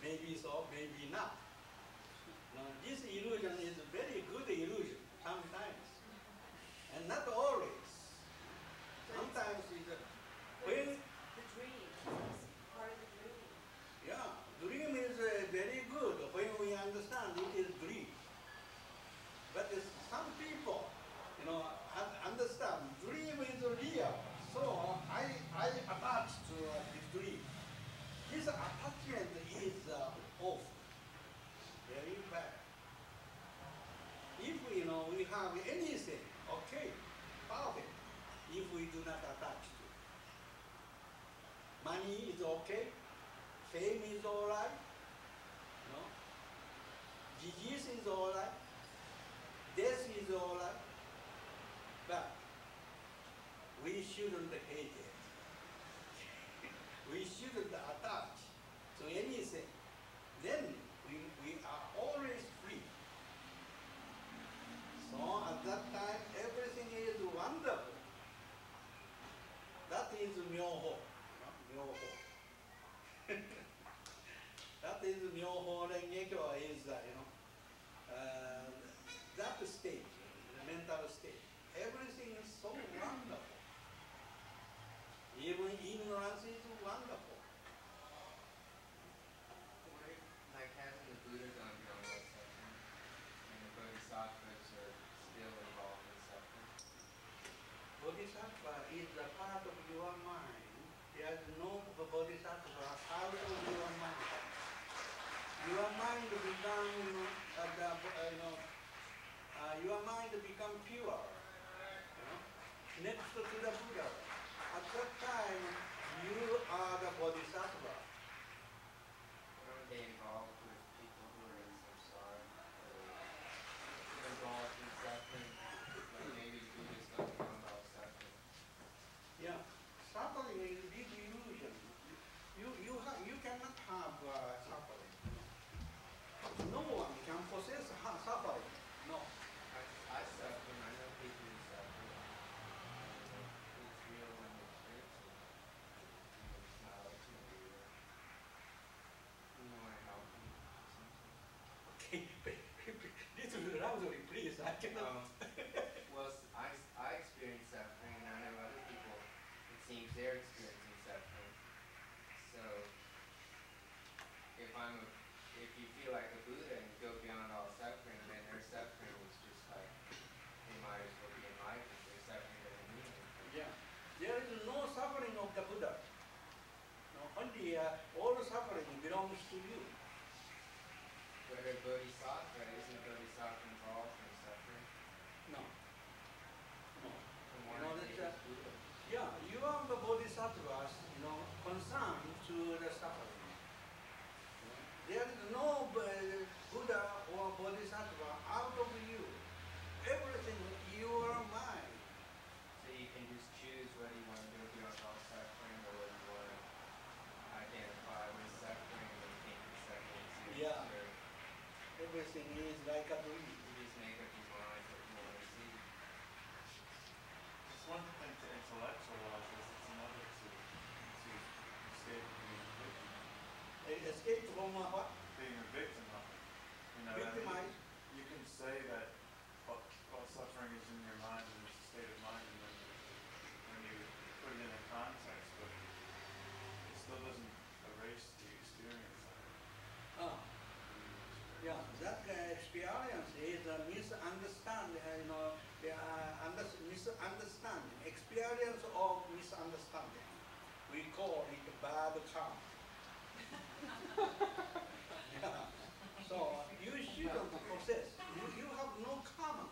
Maybe so, maybe not. Now, this illusion is a very good illusion sometimes, and not always. Sometimes it's when, The dream. It's part of the dream. yeah, dream is very good when we understand it is dream. But some people, understand dream is real, so I attach to this dream. This attachment is awful, very bad. If we have anything, okay, perfect. If we do not attach to it, money is okay, fame is all right, disease is all right, death is all right, but we shouldn't hate it. We shouldn't attach to anything. Then we are always free. So at that time, everything is wonderful. That is Myoho. Myoho. That is Myoho Rengekyo is, that state, the mental state. Everything is so wonderful. Even ignorance is wonderful. Like hasn't the Buddha gone beyond all suffering? And the Bodhisattvas are still involved in suffering? Bodhisattva is a part of your mind. There is no bodhisattva out of your mind. Your mind become, your mind become pure. Next to the Buddha. At that time, you are the bodhisattva. Aren't they involved with people who are in samsara? Or involved in suffering? Like maybe the Buddha's gone beyond all suffering. Yeah, suffering is a big illusion. You cannot have suffering. No one can possess suffering. No. I suffer, I know people who suffer. It's real when they experience it. It's not ultimately real. You want to help me or something? Okay, little loudly, please. I cannot. Well, I experience suffering, and I know other people, it seems they're experiencing suffering. So, if you feel like a Buddha and you go beyond all suffering, then their suffering is just like, they might as well be enlightened. Their suffering doesn't mean anything. Yeah, there is no suffering of the Buddha. No, only all suffering belongs to you. But a bodhisattva, isn't a bodhisattva involved in suffering? No. No. Then You why know are that, they Buddha? yeah, you are the bodhisattvas, concerned to the suffering. There is no Buddha or bodhisattva out of you. Everything your mind. So you can just choose whether you want to go beyond all suffering or whether you want to identify with suffering and think that suffering exists. Yeah. Or Everything is like a dream. you just make up your mind what you want to see. It's one thing to intellectualize this, it's another to escape being a victim. Escape from what? Being a victim of it. You know, I mean, Victimized. you can say that all suffering is in your mind and it's a state of mind, and then when you put it in a context, but it still doesn't erase the experience of it. Ah. Yeah, that experience is a misunderstanding, misunderstanding, experience of misunderstanding. We call it bad karma. Yeah. So you shouldn't possess. You have no karma.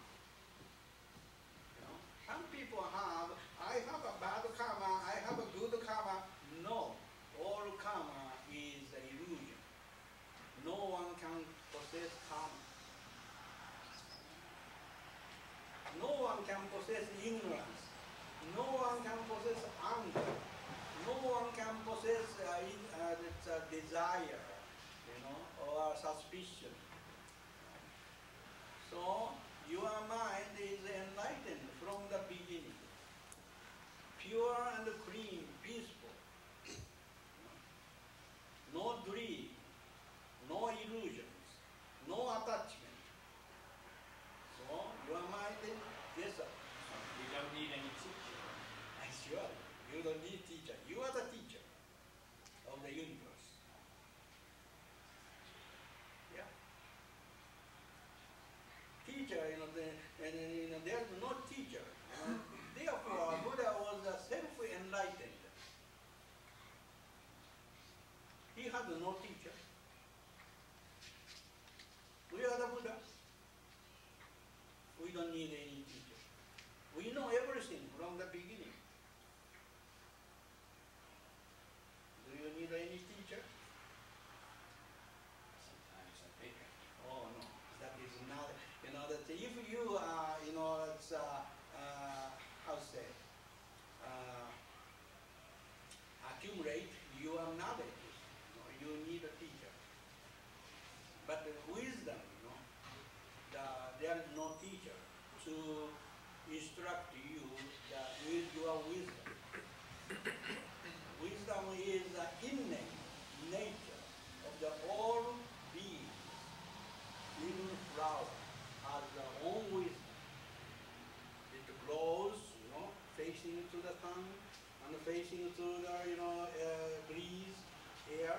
Some people have, I have a bad karma, I have a good karma. No, all karma is an illusion. No one can possess karma. No one can possess ignorance. desire, or suspicion. So your mind is enlightened from the beginning, pure and clean, peaceful. No dream, no illusions, no attachment. So your mind is, yes sir. You don't need any teacher. Sure, you don't need teacher. You are the teacher of the universe. Yeah. Teacher, there is no teacher. Therefore, Buddha was self-enlightened. He had no teacher. We are the Buddha. We don't need any teacher. We know everything from the beginning. Do you need any teacher? Sometimes I think I Oh no, that is not. That if you it's how to say, accumulate your knowledge, you need a teacher. But the wisdom, there is no teacher to instruct you with your wisdom. Wisdom is the innate nature of the all beings. Even flower has their own wisdom. It grows, facing to the sun and facing to the, breeze, air.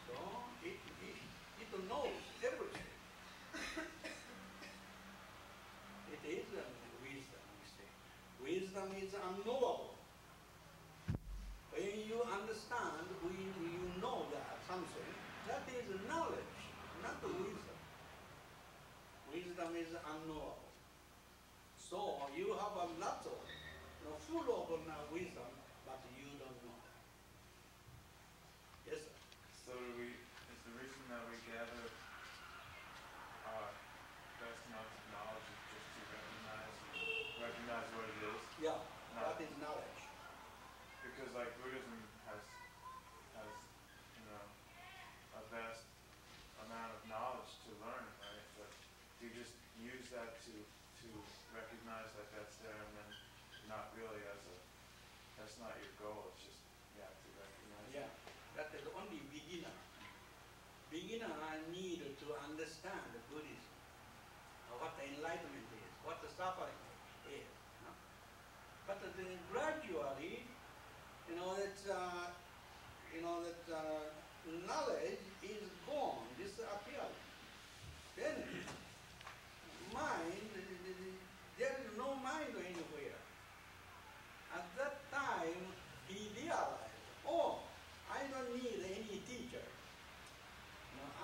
So it knows everything. It is wisdom, we say. Wisdom is unknowable. When you understand, you know that something, that is knowledge, not wisdom. Wisdom is unknowable. So you have a lot of, full of wisdom, but you don't know. Yes, sir. So is the reason that we gather vast amounts of knowledge is just to recognize what it is? Yeah, Not- that is knowledge. Because like Buddhism has a vast amount of knowledge to learn, right? But you just use that to recognize that that's there, and then not really that's not your goal. It's just to recognize. Yeah, that is only beginner. Beginner need to understand Buddhism, what the enlightenment is, what the suffering is. But then gradually, knowledge is gone, disappearing. Then mind, there is no mind anywhere. At that time, he realized, oh, I don't need any teacher.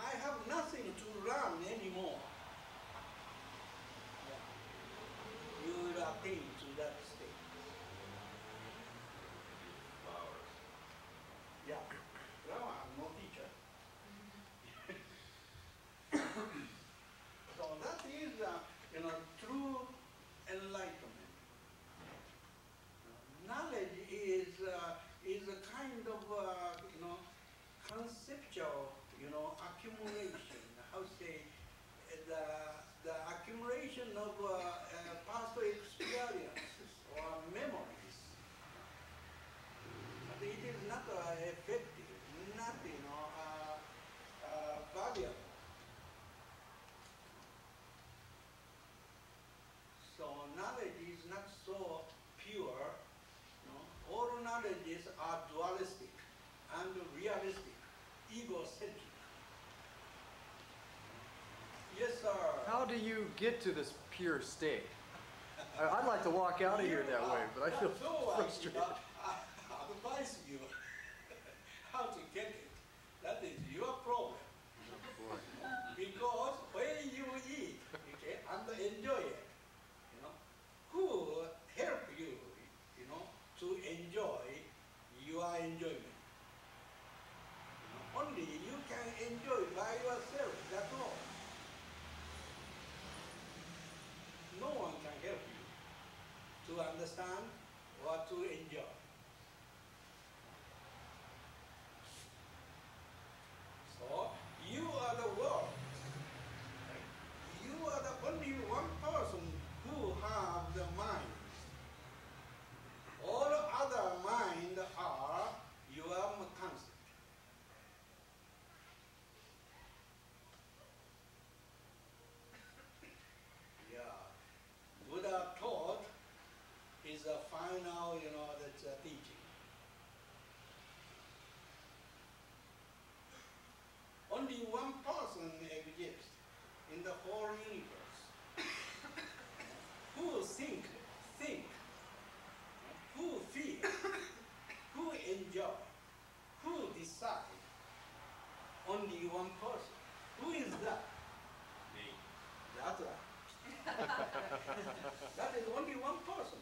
I have nothing to learn anymore. Yeah. You will attain to that state. flowers. Yeah. Well, I'm no teacher. So that is, true enlightenment. Knowledge is a kind of, conceptual, accumulation. How to say, the accumulation of past experiences or memories. But it is not effective, not valuable. So knowledge is not so pure. All knowledges are dualistic and realistic, egocentric. Yes, sir. How do you get to this pure state? I'd like to walk out of here that way, but I feel frustrated. Advise you how to get it. That is your problem. Because when you eat, okay, and enjoy it, who help you, to enjoy your enjoyment? Only you can enjoy by yourself, that's all. No one can help you to understand or to enjoy. only one person exists in the whole universe. Who think, who feel, who enjoy, who decide? Only one person. Who is that? Me. That's right. That is only one person.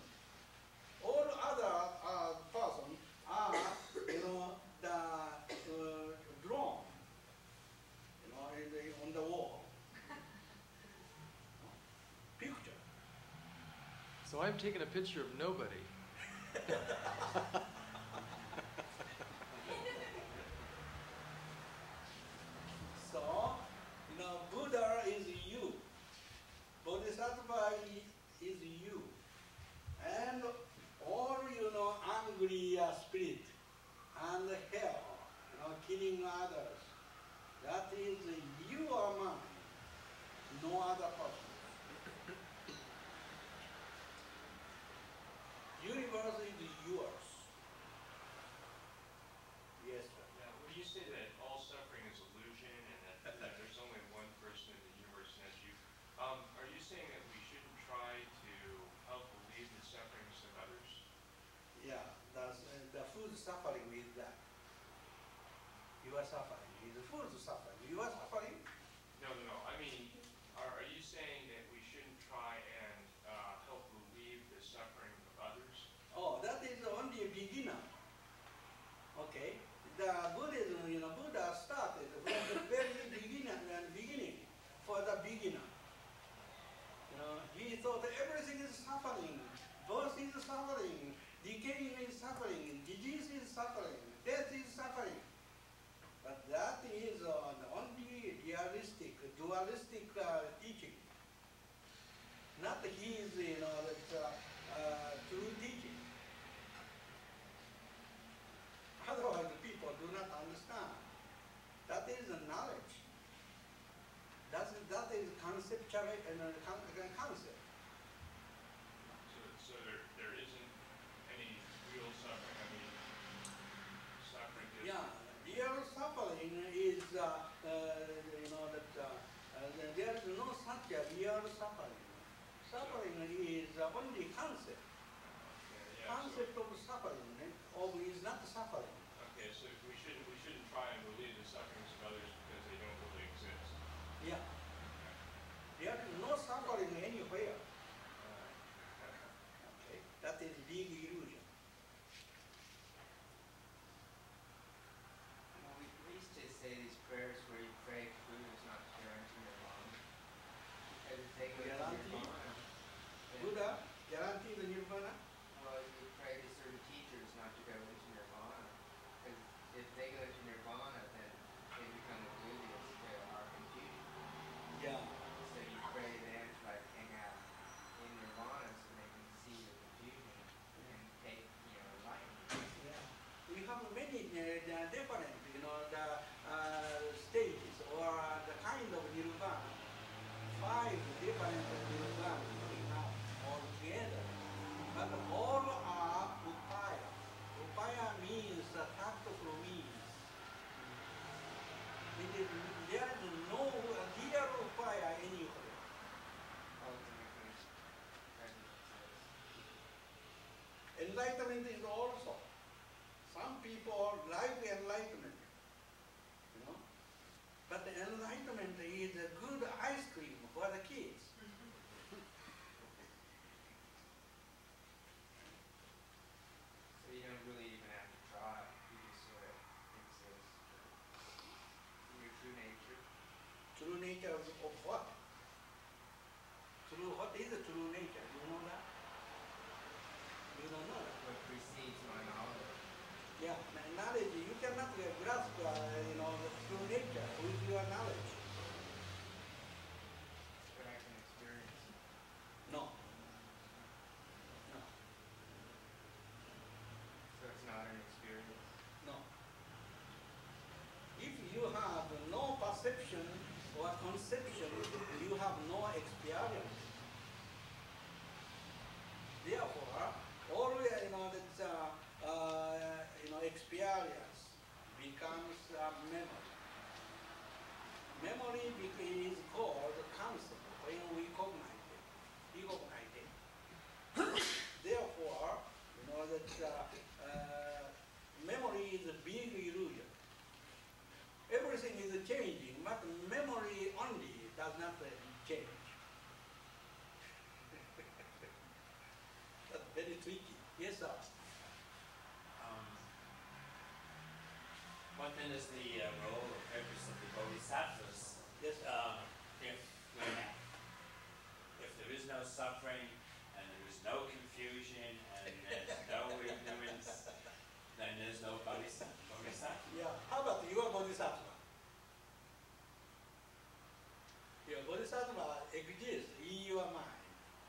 All other persons are, the drawn, on the wall. Picture. So I'm taking a picture of nobody. So, Buddha is you. Bodhisattva is you. And all, angry spirit and hell, killing others. That is your mind, no other person. Universe is yours. Yes, sir. Now, when you say that all suffering is illusion and that there's only one person in the universe and that's you, are you saying that we shouldn't try to help relieve the sufferings of others? Yeah, that's, the food suffering is that. You are suffering. The food suffering. You are suffering. No. I mean, are you saying that we shouldn't try and help relieve the suffering of others? Oh, that is only a beginner. Okay. The Buddhism, Buddha started from the very beginning for the beginner. He thought everything is suffering. Birth is suffering. Decaying is suffering. Disease is suffering. Death is suffering. But that is only realistic, dualistic teaching. Not his, true teaching. Otherwise, people do not understand. That is knowledge. That is conceptual concept. So there isn't any real suffering. I mean, suffering is. Yeah, real suffering is, there is no such a real suffering. Suffering is only concept. Concept of suffering is not suffering. Okay, so we shouldn't try and relieve the sufferings of others because they don't really exist. Yeah. There is no suffering anywhere. Okay. That is big illusion. We used to say these prayers where you pray for Buddha's not to guarantee nirvana. Because if they go to Guarantee? nirvana, then, Buddha guarantee the nirvana? well, you pray to certain teachers not to go into nirvana. Because if they go to nirvana, then they become oblivious to our confusion. Yeah. So you pray them to like hang out in nirvana so they can see the confusion and take, enlightenment. Yeah. We have many different, the stages or the kind of nirvana. 5 different nirvana we have all together. But all are upaya. Upaya means tactful means. There is no real upaya anywhere. Ultimately, prejudice is. Enlightenment is also. Some people like enlightenment, but the enlightenment is a good ice cream for the kids. So you don't really even have to try. You just sort of exist in your true nature. True nature of what? What is the true nature? You know that? You don't know that. What precedes my knowledge. Yeah, knowledge, you cannot grasp, the true nature with your knowledge. But I can experience it. No. No. So it's not an experience. No. If you have no perception or conception, you have no experience. Therefore, all experience becomes a memory. scientific is called concept when we cognize it, recognize it. Therefore, you know that memory is a big illusion. Everything is changing, but memory only does not change. That's very tricky. Yes, sir. What then is the role or purpose of the bodhisattvas? Yes, sir. If there is no suffering and there is no confusion and there's no ignorance, then there's no bodhisattva. Yeah. How about your bodhisattva? Your bodhisattva exists in your mind.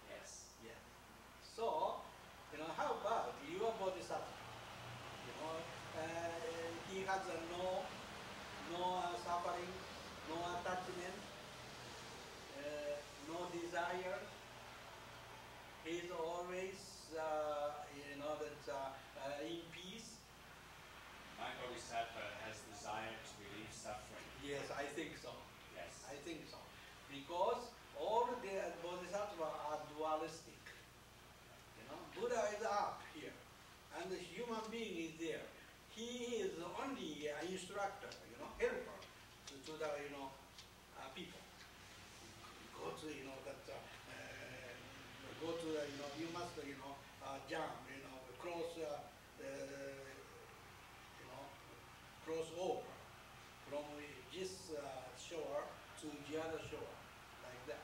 Yes. Yeah. So, you know, how about your bodhisattva? You know, he has no suffering, no attachment, no desire. He is always, you know, in peace. My bodhisattva has desire to relieve suffering. Yes, I think so. Yes. I think so. Because all the bodhisattva are dualistic. You know, Buddha is up here, and the human being is there. He is only an instructor, you know, helper to the, you know, people. Go to, you know, go to, you know, you must, you know, jump, you know, cross, you know, cross over from this shore to the other shore, like that.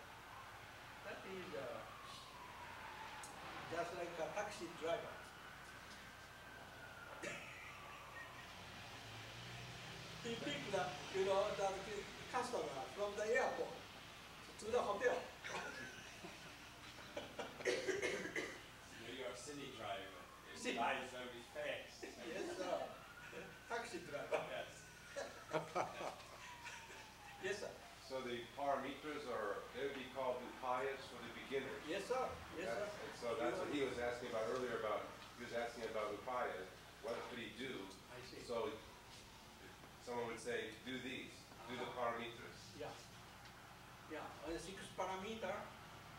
That is just like a taxi driver. He picked the, you know, the customer from the airport to the hotel. New York City driver. He drives very fast. Yes, sir. Taxi driver. Yes. Yes, sir. So the paramitras they would be called upayas for the beginners. Yes, sir. Yes, sir. And so that's what he was asking about earlier he was asking about upayas. What could he do? I see. So someone would say, do these, do the paramitras. Yeah. Yeah. 6 parameter,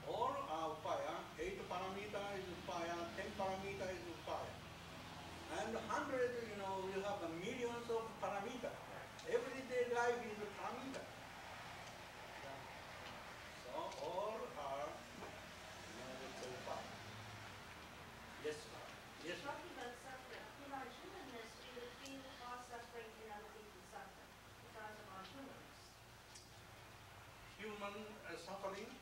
all are upaya. 8 parameter is upaya. 10 parameter is upaya. And 100, you know, you have millions of parameter. Everyday life is a parameter. Yeah. So all are, you know, it's upaya. Yes, sir. Yes, sir. Talking about suffering, in our humanness, we would feel our suffering in other people's suffering because of our humanness. Human suffering.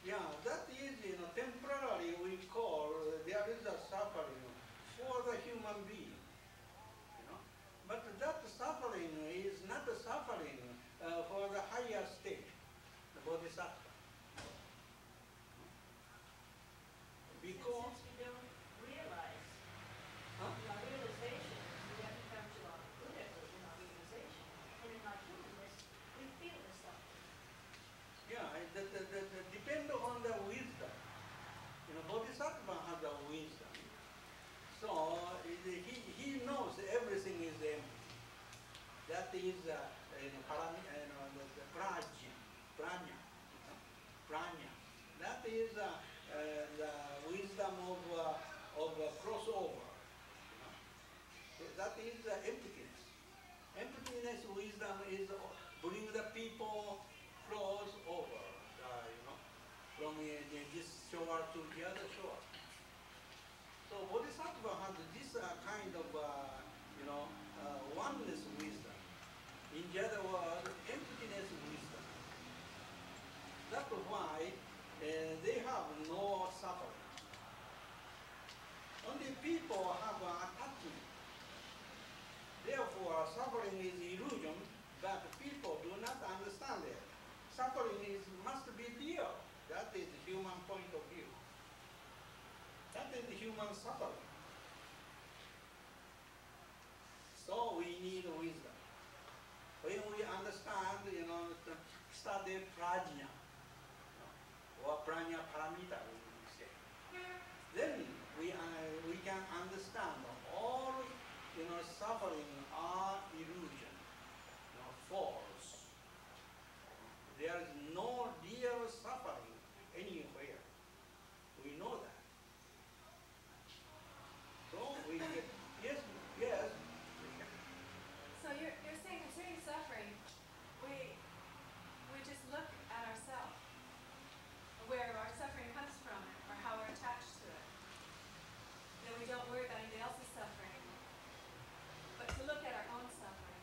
Yeah, that is, you know, temporarily we call, there is a suffering for the human being, you know. But that suffering is not the suffering for the higher state, the bodhisattva. Because, Since we don't realize huh? in our realization, we have to come to our Buddhahood in our realization, and in our humanness, we feel the suffering. Yeah, depend on the wisdom. You know, bodhisattva has a wisdom. So he knows everything is empty. That is you know, the prajna. Prajna. That is the wisdom of crossover. You know. That is emptiness. Emptiness wisdom is bring the people cross over, you know, from this shore to the other shore. So bodhisattva has this kind of, you know, oneness wisdom. In the other word, emptiness wisdom. That's why they have no suffering. Only people have attachment. Therefore, suffering is illusion, but people do not understand it. Suffering must be real. That is the human point of view. That is the human suffering. So we need wisdom. When we understand, you know, study prajna, or prajna paramita, we say, then we can understand all, you know, suffering are illusion, you know, false. suffering, we just look at ourselves, where our suffering comes from, or how we're attached to it. Then we don't worry about anybody else's suffering, but to look at our own suffering.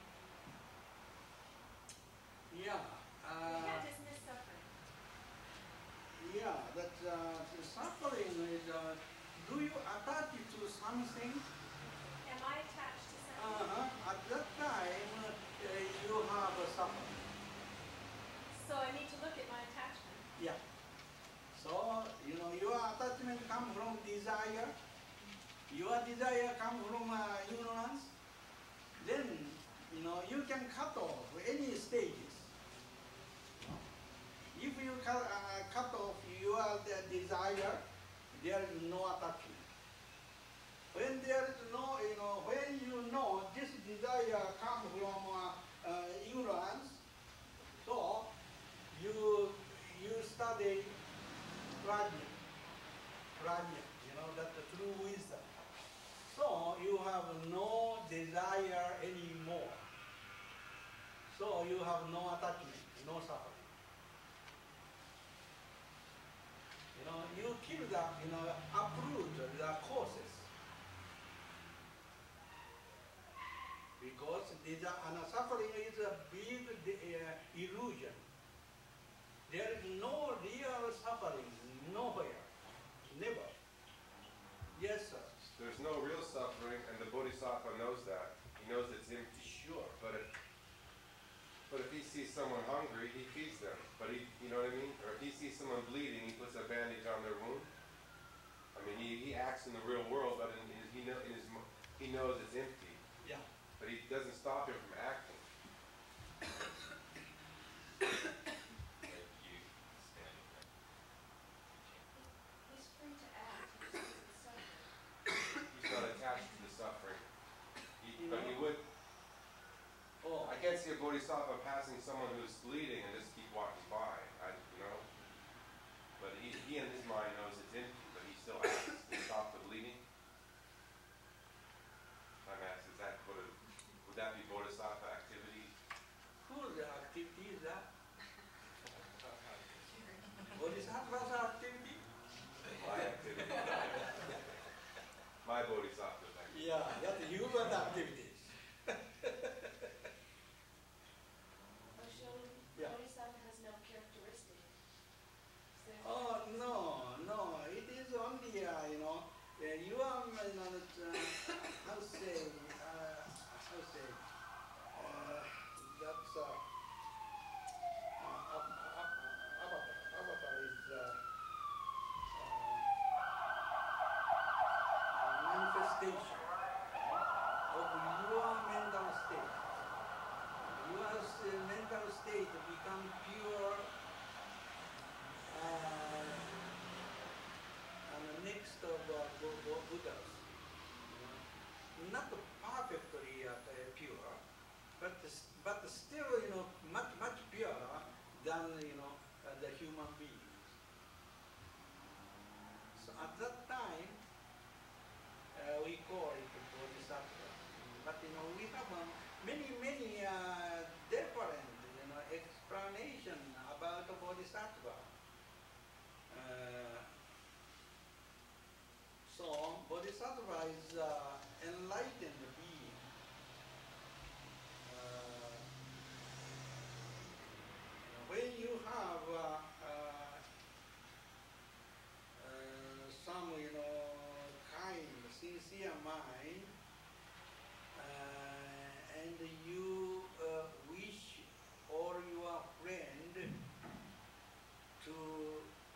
Yeah. We can't dismiss suffering. Yeah, that the suffering is, do you attach it to something? Am I attached to something? At that time, you have a suffering. So I need to look at my attachment. Yeah. So, your attachment comes from desire. Your desire comes from ignorance. Then, you can cut off any stages. If you cut off your desire, there is no attachment. When there is no, when you know this desire comes from ignorance, so you study prajna, that's the true wisdom. So you have no desire anymore. So you have no attachment, no suffering. You kill the, uproot the causes. Because suffering is a big illusion. There is no real suffering, nowhere, never. Yes, sir. There's no real suffering, and the Bodhisattva knows that. He knows it's empty. Sure. But if he sees someone hungry, he feeds them. But you know what I mean? Or if he sees someone bleeding, he puts a bandage on their wound. I mean, he acts in the real world, but he knows it's empty. Yeah. But he doesn't stop him from acting. Like you standing there. He's free to act, he just doesn't suffer. He's not attached to the suffering. But he No. would. Oh, I can't see a Bodhisattva passing someone who's bleeding and just keep walking by. But he in his mind knows it's empty, but he still acts to stop the bleeding. I'm asking, would that be Bodhisattva activity? whose activity is that? Bodhisattva's activity? My activity. My Bodhisattva's activity. Yeah, that's human activities. Yeah. Bodhisattva has no characteristic. Oh, no, it is only, you are, how to say, that's, avatar is, manifestation of your mental state. Your mental state become pure and next of Buddhas. Not perfectly pure, but still, much purer than, the human beings. So at that time, we call it Bodhisattva. But, we have many different, explanation about the Bodhisattva. So, Bodhisattva is enlightened being. When you have some, kind, sincere mind, and you wish or your friend to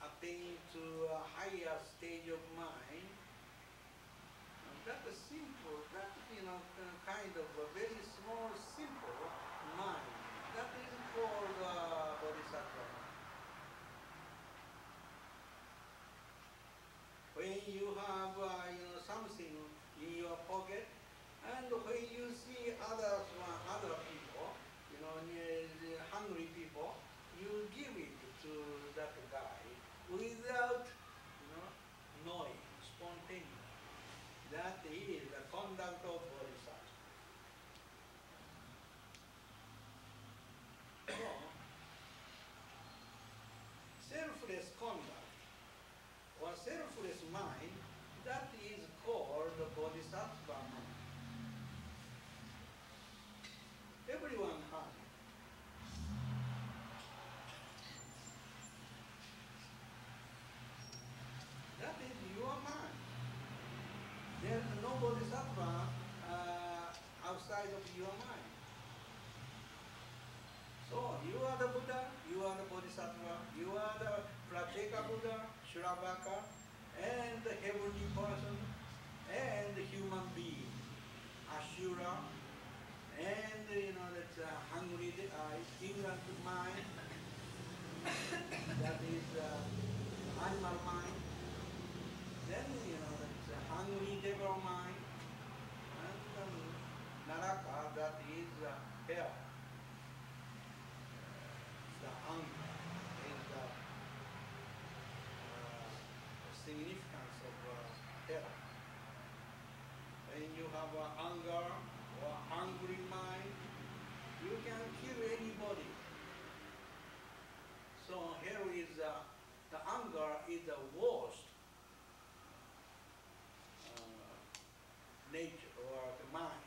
attain to a higher stage of mind, that is simple, that kind of a very small, simple mind. That is called Bodhisattva mind. When you have something in your pocket, and when you see other people, hungry people, you give it to that guy without knowing, spontaneous. That is the conduct of Bodhisattva. your mind. So you are the Buddha, you are the Bodhisattva, you are the Pratyeka Buddha, Shravaka, and the heavenly person, and the human being, Ashura, and that's hungry, ignorant mind, that is animal mind. Then that's hungry devil mind, and Naraka, that is hell. The anger is the significance of hell. When you have anger or hungry mind, you can kill anybody. So here is the anger is the worst nature or the mind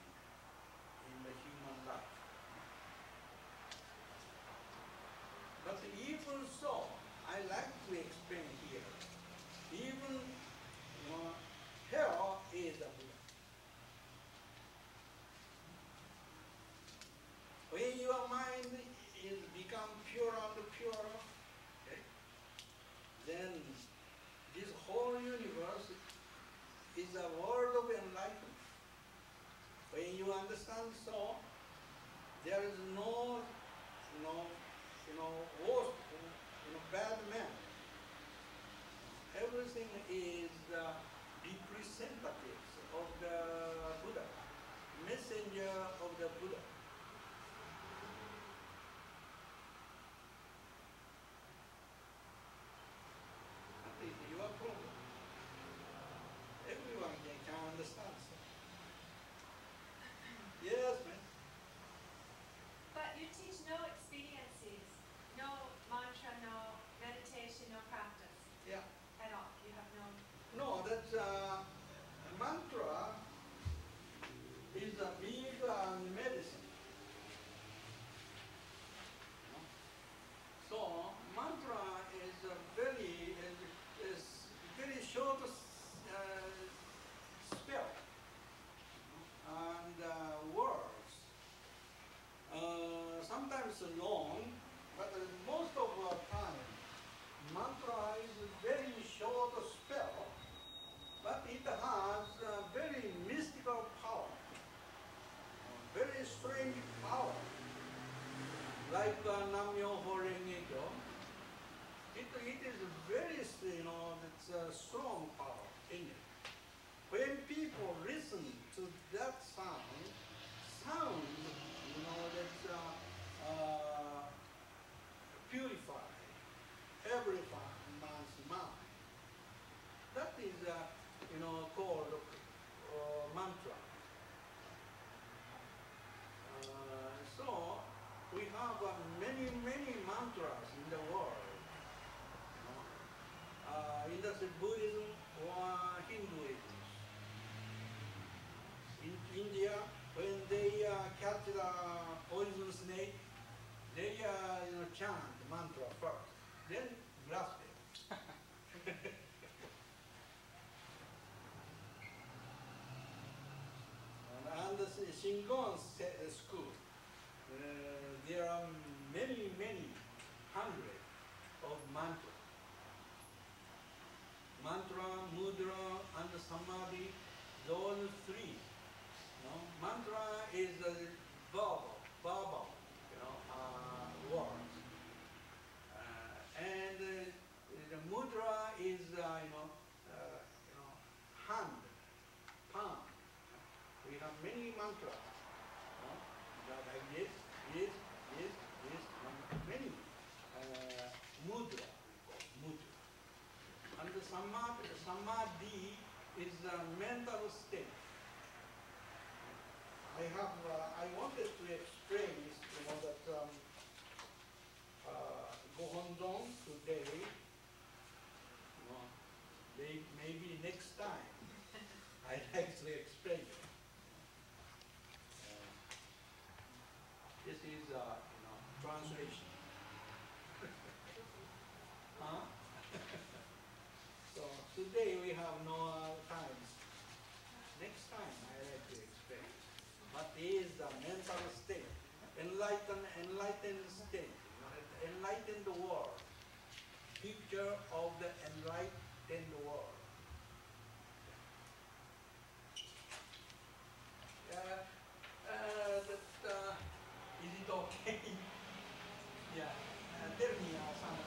in the human life. But even so, I like to explain here, even hell is a Buddha. When your mind is become purer and purer, okay, then this whole universe is a world of enlightenment. When you understand so, there is no worst, bad man. Everything is representatives of the Buddha, messenger of the Buddha. That is your problem. Everyone can understand so. Yes, ma'am. But you teach no expediencies, no mantra, no meditation, no practice Yeah. at all. You have no. No, that's mantra is a big medicine. So mantra is a very short spell and words. Sometimes long, but most of the time, mantra is a very short spell, but it has a very mystical power, very strange power, like Nam-myoho Renge Kyo. It is very, it's a strong power in it. When people listen to that sound, that's purify every man's mind. That is, called mantra. So we have many mantras in the world. In the Buddhism or Hinduism. In India, when they catch the poison snake, they chant mantra first, then blasphemy. and the Shingon school, there are many hundreds of mantras. Mantra, mudra, and samadhi, those three. Mantra is a verbal, words. And the mudra is, hand, palm. We have many mantras. Like this, many. Mudra, mudra. And the samadhi is a mental state. I wanted to explain that Gohondong today, maybe next time, I'd like to explain it. This is, translation. Huh? So today we have no time. Next time I like to explain. what is the mental state, enlightened state, enlightened world, picture of the enlightened world. Is it okay? Yeah, tell me some.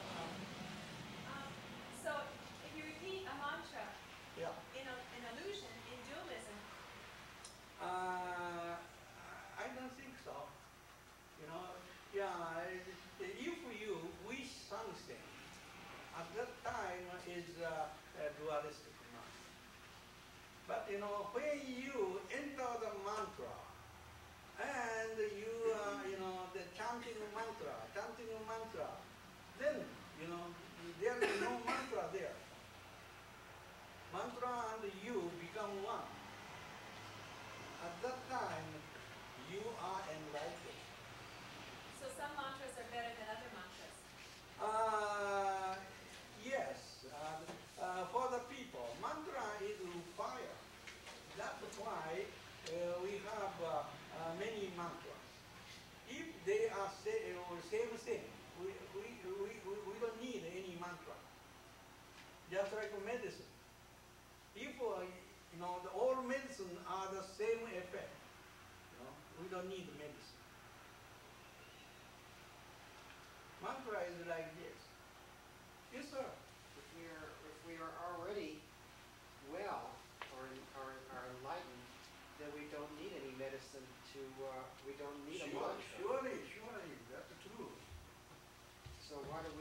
So if you repeat a mantra Yeah. in illusion, in dualism, I don't think so. You know, yeah, if you wish something, at that time is a dualistic mind. But you know, when you enter the mantra, and you know, the chanting mantra, then, you know, there is no mantra there. Mantra and you become one. At that time, you are enlightened. so some mantras are better than other mantras. Yes, for the people, mantra is fire. That's why we have many mantras. If they are same thing, we don't need any mantra. Just like medicine. If you know, all medicine are the same effect, you know, we don't need medicine. Mantra is like this. Yes, sir. If we are already well or are enlightened, then we don't need any medicine to. We don't need a mantra. Surely, that's true. So why do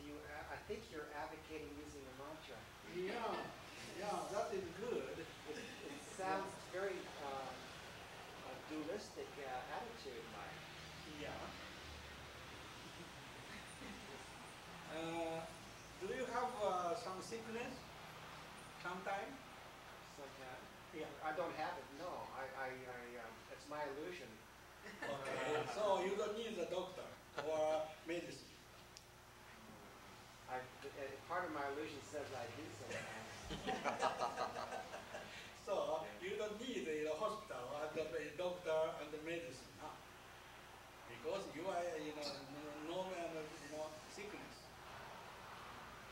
you? I think you're advocating using a mantra. Yeah, that is good. It sounds very dualistic attitude, Mike. Yeah. Do you have some sickness sometime? Sometime. Yeah. I don't have it. No, it's my illusion. Okay. So you don't need a doctor or medicine. Part of my illusion says I do sometimes. So you don't need a hospital and a doctor and the medicine, huh? Because you are, you know, sickness.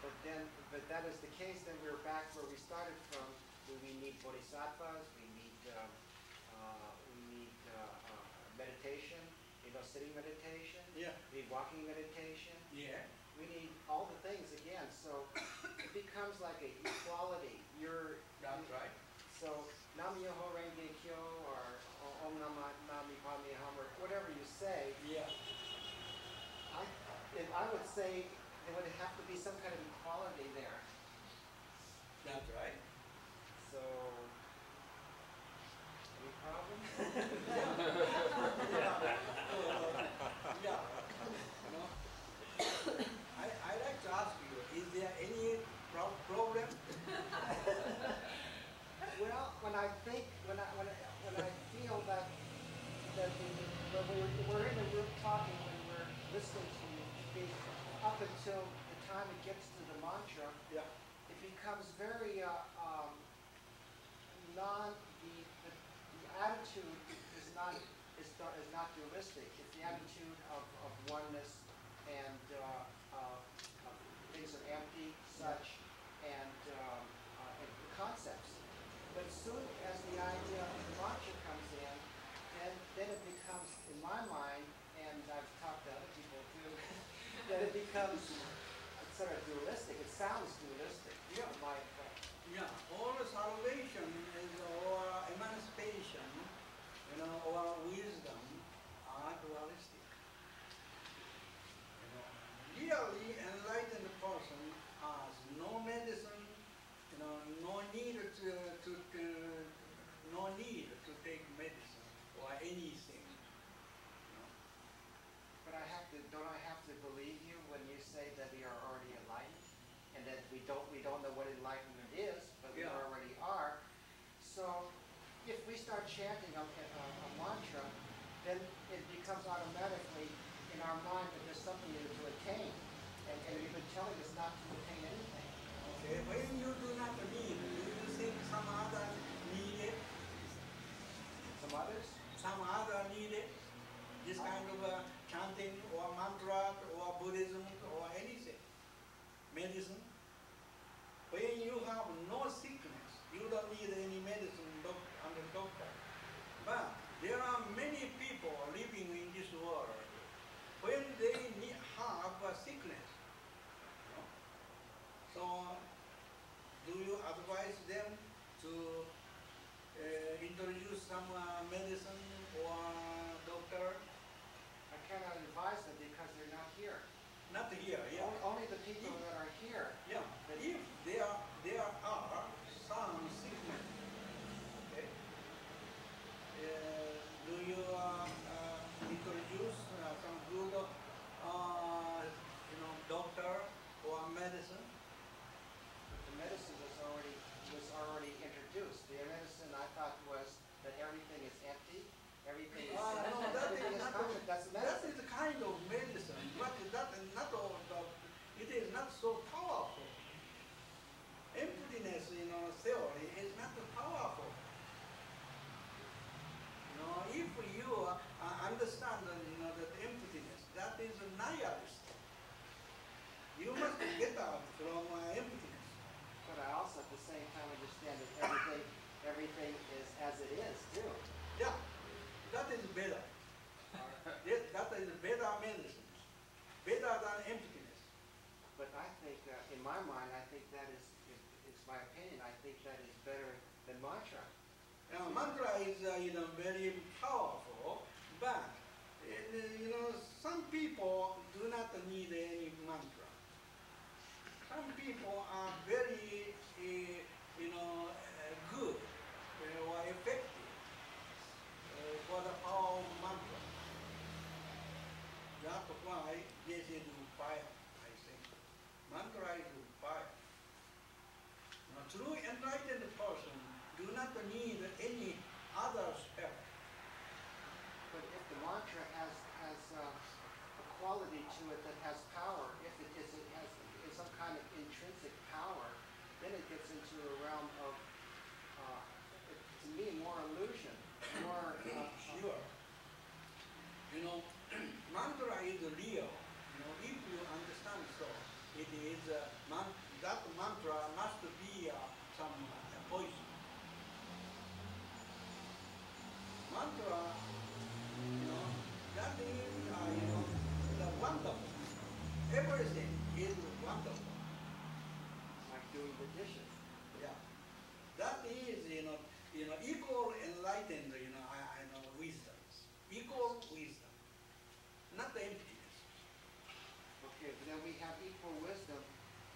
But that is the case. Then we're back where we started from. We need bodhisattvas. We need meditation. You know, sitting meditation. Yeah. We need walking meditation. Yeah. We need all the things again. So it becomes like a equality. That's right. So Nam Myoho Renge Kyo or Om Nami Padme Hum or whatever you say. Yeah. I would say there would have to be some kind of equality there. That's right. So, any problem? Yeah. You know, I like to ask you, is there any problem? Well, when I feel that when we're in the room talking, when we're listening to you speak, up until the time it gets to the mantra, Yeah. it becomes very the attitude is not dualistic. It's the attitude of oneness and things are empty, such, and concepts. But as soon as the idea of the mantra comes in, then it becomes, in my mind, and I've talked to other people too, that it becomes sort of dualistic. It sounds dualistic. Yeah. My effect. Yeah, all salvation is or emancipation, you know, or wisdom are dualistic. You know, really enlightened person has no medicine, you know, no need to take medicine or anything. You know. But don't I have to believe you when you say that we are already enlightened, and that we don't know what enlightenment is, but we Yeah. already are. So, if we start chanting a mantra, then it becomes automatically in our mind that there's something to attain, and you've been telling us not to attain anything. Okay, when you do not need, do you think some other need it? Some others? some other needed, this kind of chanting or mantra or Buddhism or anything, medicine. When you have no sickness, you don't need any medicine under doctor. But there are many people living in this world. When they have a sickness, so do you advise them to introduce some medicine or doctor? I cannot advise them because they're not here. Not here, yeah. Only the people that are here. Yeah, if there are some sickness, okay, do you introduce some good, doctor or medicine? The medicine was already introduced. The medicine I thought was that everything is empty, everything is No, that everything is is not. conscious. That's That medicine. is a kind of medicine, but that is not all. It is not so powerful. Emptiness, theory is not powerful. If you understand, that emptiness, that is a nihilist. You must get out from emptiness. But I also at the same time understand that everything is as it is too. Yeah, that is better. That is better medicine, better than emptiness. But I think, in my mind, I think that is, it's my opinion, I think that is better than mantra. Now, mantra is very powerful, but some people do not need any mantra. Some people are very good or effective for the power of mantra. That's why this is fire, I think. Mantra is fire. Now, true enlightened person do not need any other spell. But if the mantra has a quality to it that has power, if it has some kind of intrinsic power, then it gets into a realm of, to me, more illusion, more. Sure. Mantra is real. If you understand so, it is that mantra must be some poison. Mantra, that is the wonderful. Everything is wonderful. Like doing the dishes. Yeah. That is equal enlightened I know wisdom. Equal wisdom. Not emptiness. Okay, but then we have equal wisdom.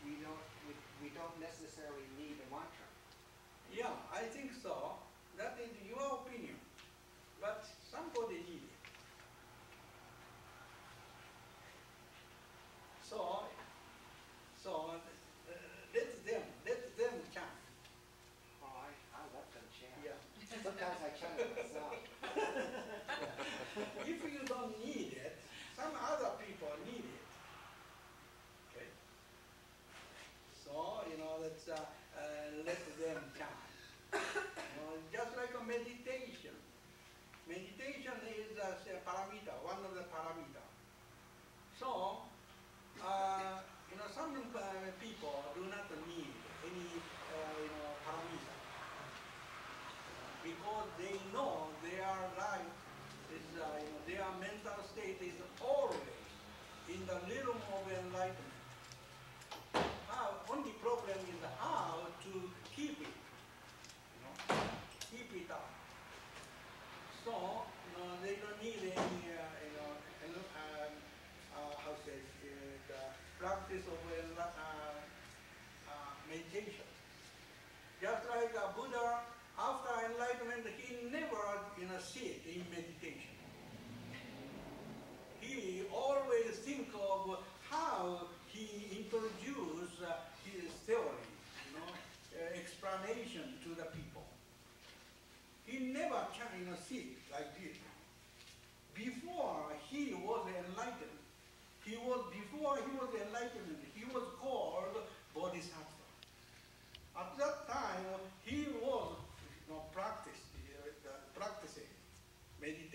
We don't necessarily need a mantra. Yeah, I think so. That is your opinion. But somebody needs it. So let them chant. Oh, I let them chant. Yeah. Sometimes I chant it myself. If you don't need it, some other people need it. Okay. So let's let them chant. Just like a meditation. Meditation is a paramita, one of the paramita. So some people do not need any paramita because they know their life is their mental state is always in the realm of enlightenment. Only problem is how to keep it. Keep it up. So they don't need any the practice of meditation. Just like Buddha, after enlightenment, he never sit in meditation. He always think of how he introduced his theory, explanation to the people. He never sit like this. Before he was enlightened, before he was enlightened, he was called Bodhisattva. At that time, he was practicing meditation.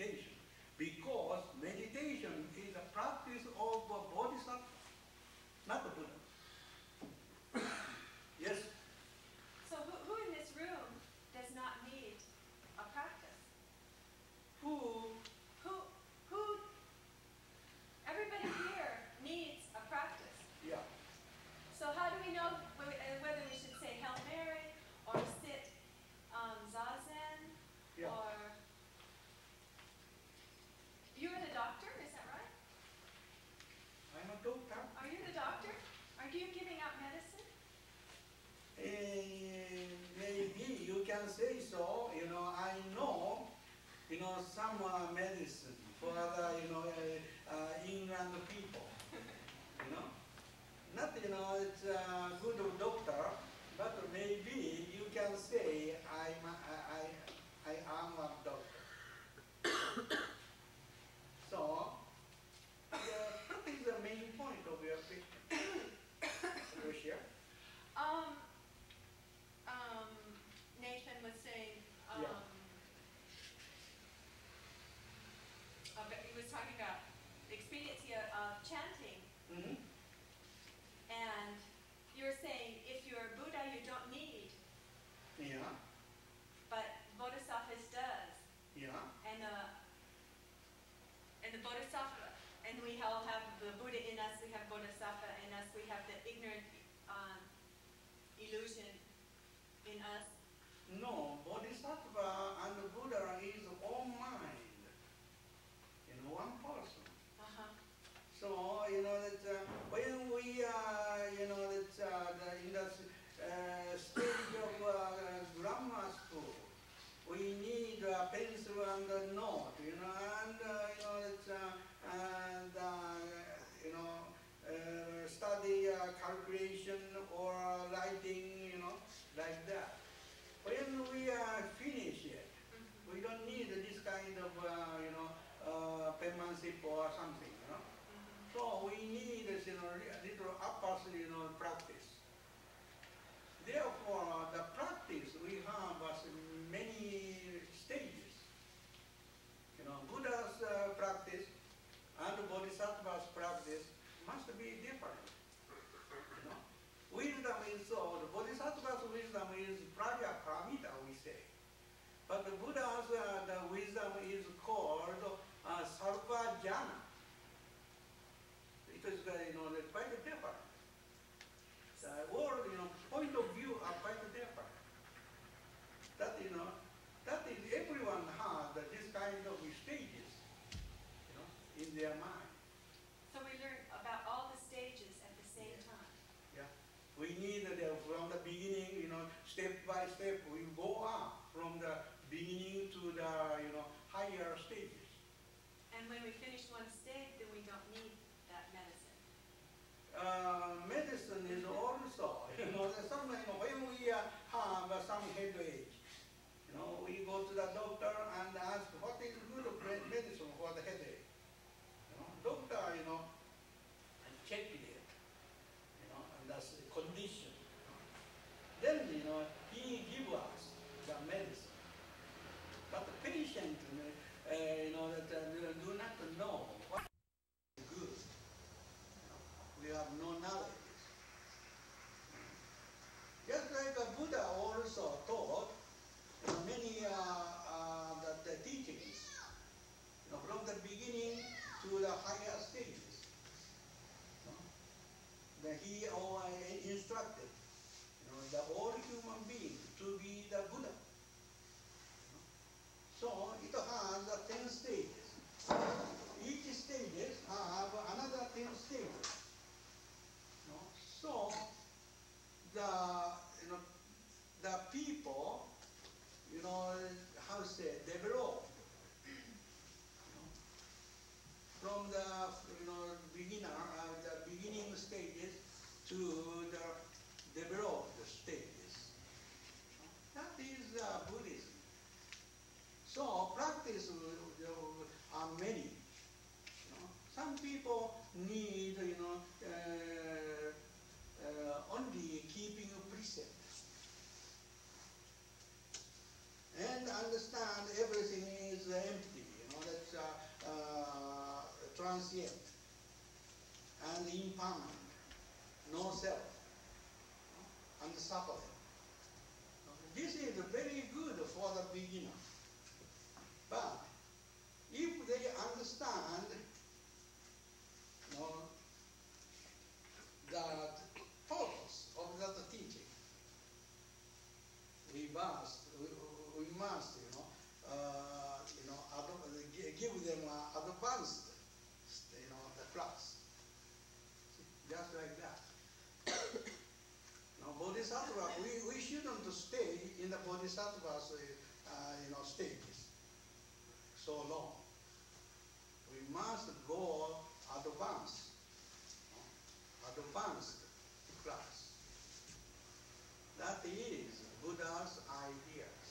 some medicine for the, England people, Not, it's a good doctor, but maybe you can say, I am a doctor. So, what is the main point of your picture? Lucia? Nathan was saying, Yeah. he was talking about the expediency of chanting, Mm-hmm. and you were saying if you're Buddha, you don't need, Yeah, but Bodhisattvas does, yeah, and the Bodhisattva, and we all have the Buddha in us, we have Bodhisattva in us, we have the ignorant illusion in us. No, Bodhisattva and Buddha is all mind in one person. Uh-huh. So, that when we are, in the stage of grammar school, we need a pencil and a note, study calculation or writing, like that. When we are finished yet, we don't need this kind of, penmanship or something, So we need, little upper, practice. Therefore, the practice we have many stages. Buddha's practice and Bodhisattva's practice must be different. Wisdom is so, the Bodhisattva's wisdom is prajnaparamita, we say. But the Buddha's the wisdom is called sarvajana. It is, quite different. The world, point of view are quite different. That, that is everyone has this kind of stages, in their mind. So we learn about all the stages at the same time. Yeah. We need from the beginning, step by step, we go up from the beginning to the, higher stages. And when we finish one stage, then we don't need that medicine. Medicine is also, when we have some headache, we go to the doctor and ask what is good medicine for the headache. Doctor, check it, and that's the condition. Then, he give us the medicine. But the patient, that do not know what is good. We have no knowledge. Just like Buddha also taught many the teachings, from the beginning to the higher stages. That he instructed, the all human beings to be the Buddha. So it has 10 stages. Each stage have another 10 stages. So the people, how to say, develop from the the beginning stages to the developed stages. That is Buddhism. So practice are many. Some people need, only keeping a precept and understand everything is empty. That's transient and impermanent, no self, and suffering. This is very good for the beginner. But if they understand that purpose of that teaching, we must give them advanced, the class. Just like that. Now, Bodhisattva, we shouldn't stay in the Bodhisattva's, stages. So so long. We must go advanced class. That is Buddha's ideas.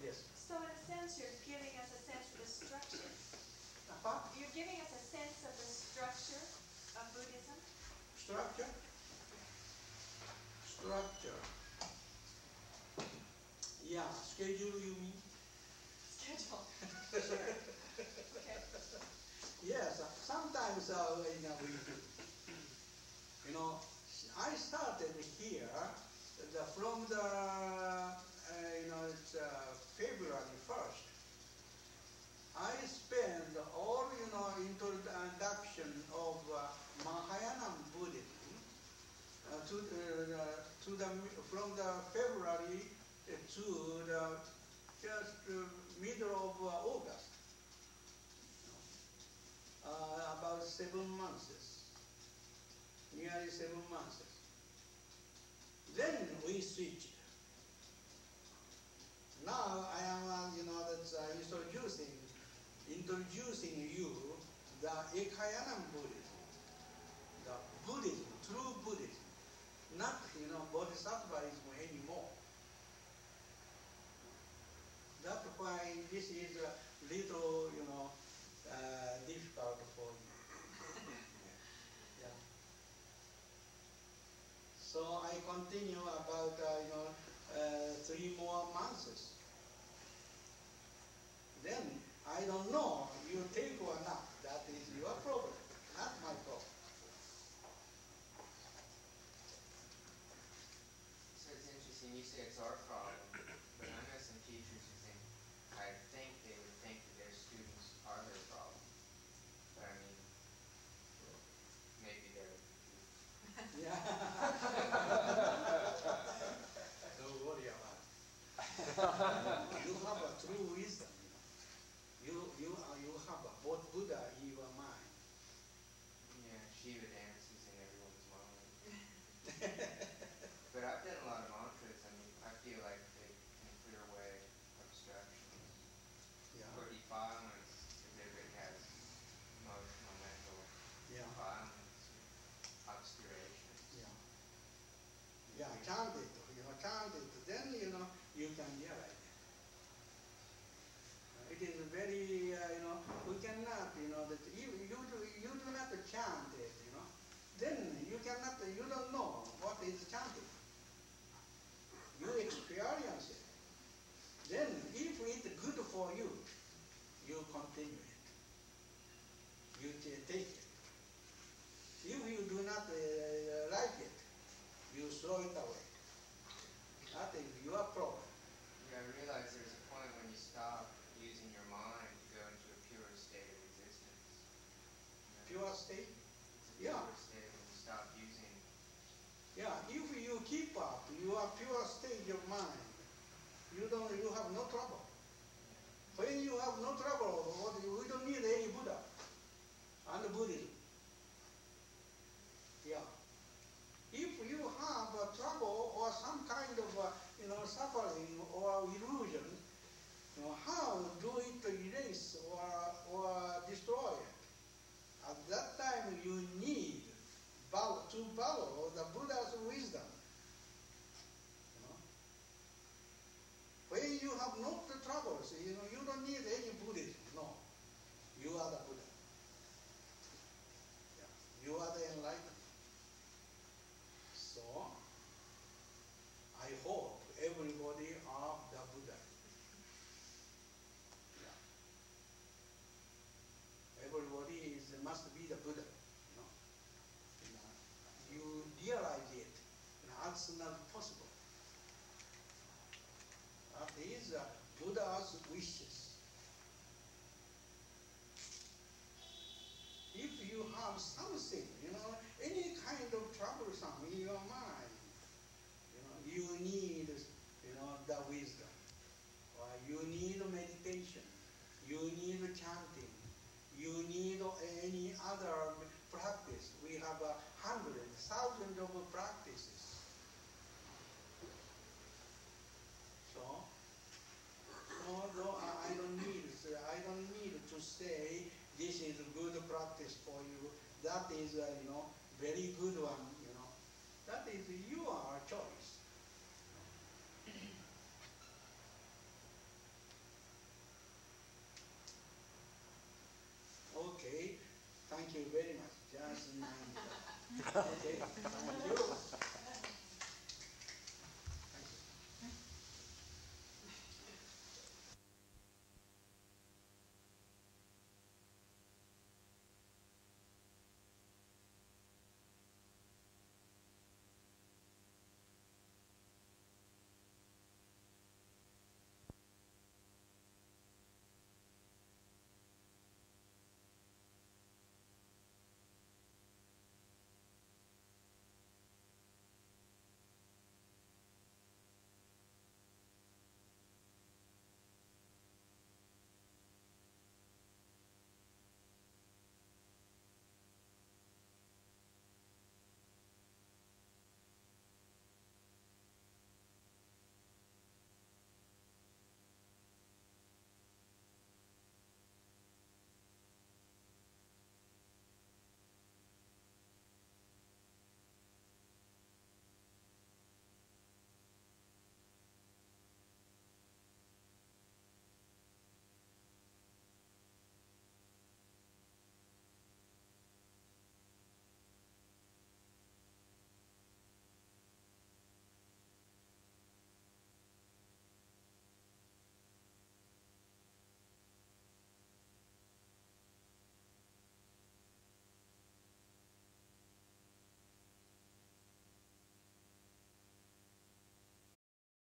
Yes. So in a sense, you're giving us a sense of the structure. What? You're giving us a sense of the structure of Buddhism. Structure? Structure. Yeah, schedule you mean? Schedule. Sure. Okay. Yes, sometimes we do. I started here from the it's February 1st. I spent all introduction of Mahayana Buddhism from the February to the just middle of August. About 7 months, nearly 7 months. Then we switched. Now I am, introducing you the Ekayana Buddhism, the Buddhism, true Buddhism, not Bodhisattvaism anymore. That's why this is a little, difficult for you. Yeah. So I continue about 3 more months. Then I don't know you take or not. That is your problem, not my problem. So it's interesting, you say it's our problem, but I know some teachers who think, I think they would think that their students are their problem. But I mean, maybe they're, Yeah. Don't worry about it. You have a true wisdom. You have both Buddha in your mind. yeah, Shiva dances in everyone's mind. But I've done a lot of mantras. I mean, I feel like they can clear away obstructions. Yeah. Or defilements, if everybody has emotional, mental Yeah. defilements, obscurations. Yeah. Yeah, chant it, then you can realize it. It is very, we cannot, that you do not chant it, then you cannot, you don't know what is chanting. You experience it. Then if it's good for you, you continue it. You take it. If you do not like it, you throw it away. That is your problem. Yeah, I realize there's a point when you stop using your mind to go into a pure state of existence. Pure state? It's a Yeah. pure state when you stop using. Yeah, if you keep up your pure state of mind, you have no trouble. When you have no trouble, we don't need any Buddha and Buddhism. Yeah. If you have trouble or some kind of suffering or illusion, how do it erase or destroy it? At that time, you need to follow the Buddha's wisdom. When you have no troubles, you don't need any Buddhism. No, you are the Buddha. Yeah. You are the enlightened. So, I hope everybody are the Buddha. Yeah. Everybody must be the Buddha. You realize it. That's not possible. That is Buddha's wishes. If you have something, any kind of troublesome in your mind, you need, the wisdom, or you need meditation, you need chanting, you need any other practice. We have hundreds, thousands of practices. So, I don't need practice for you, that is, very good one, That is your choice.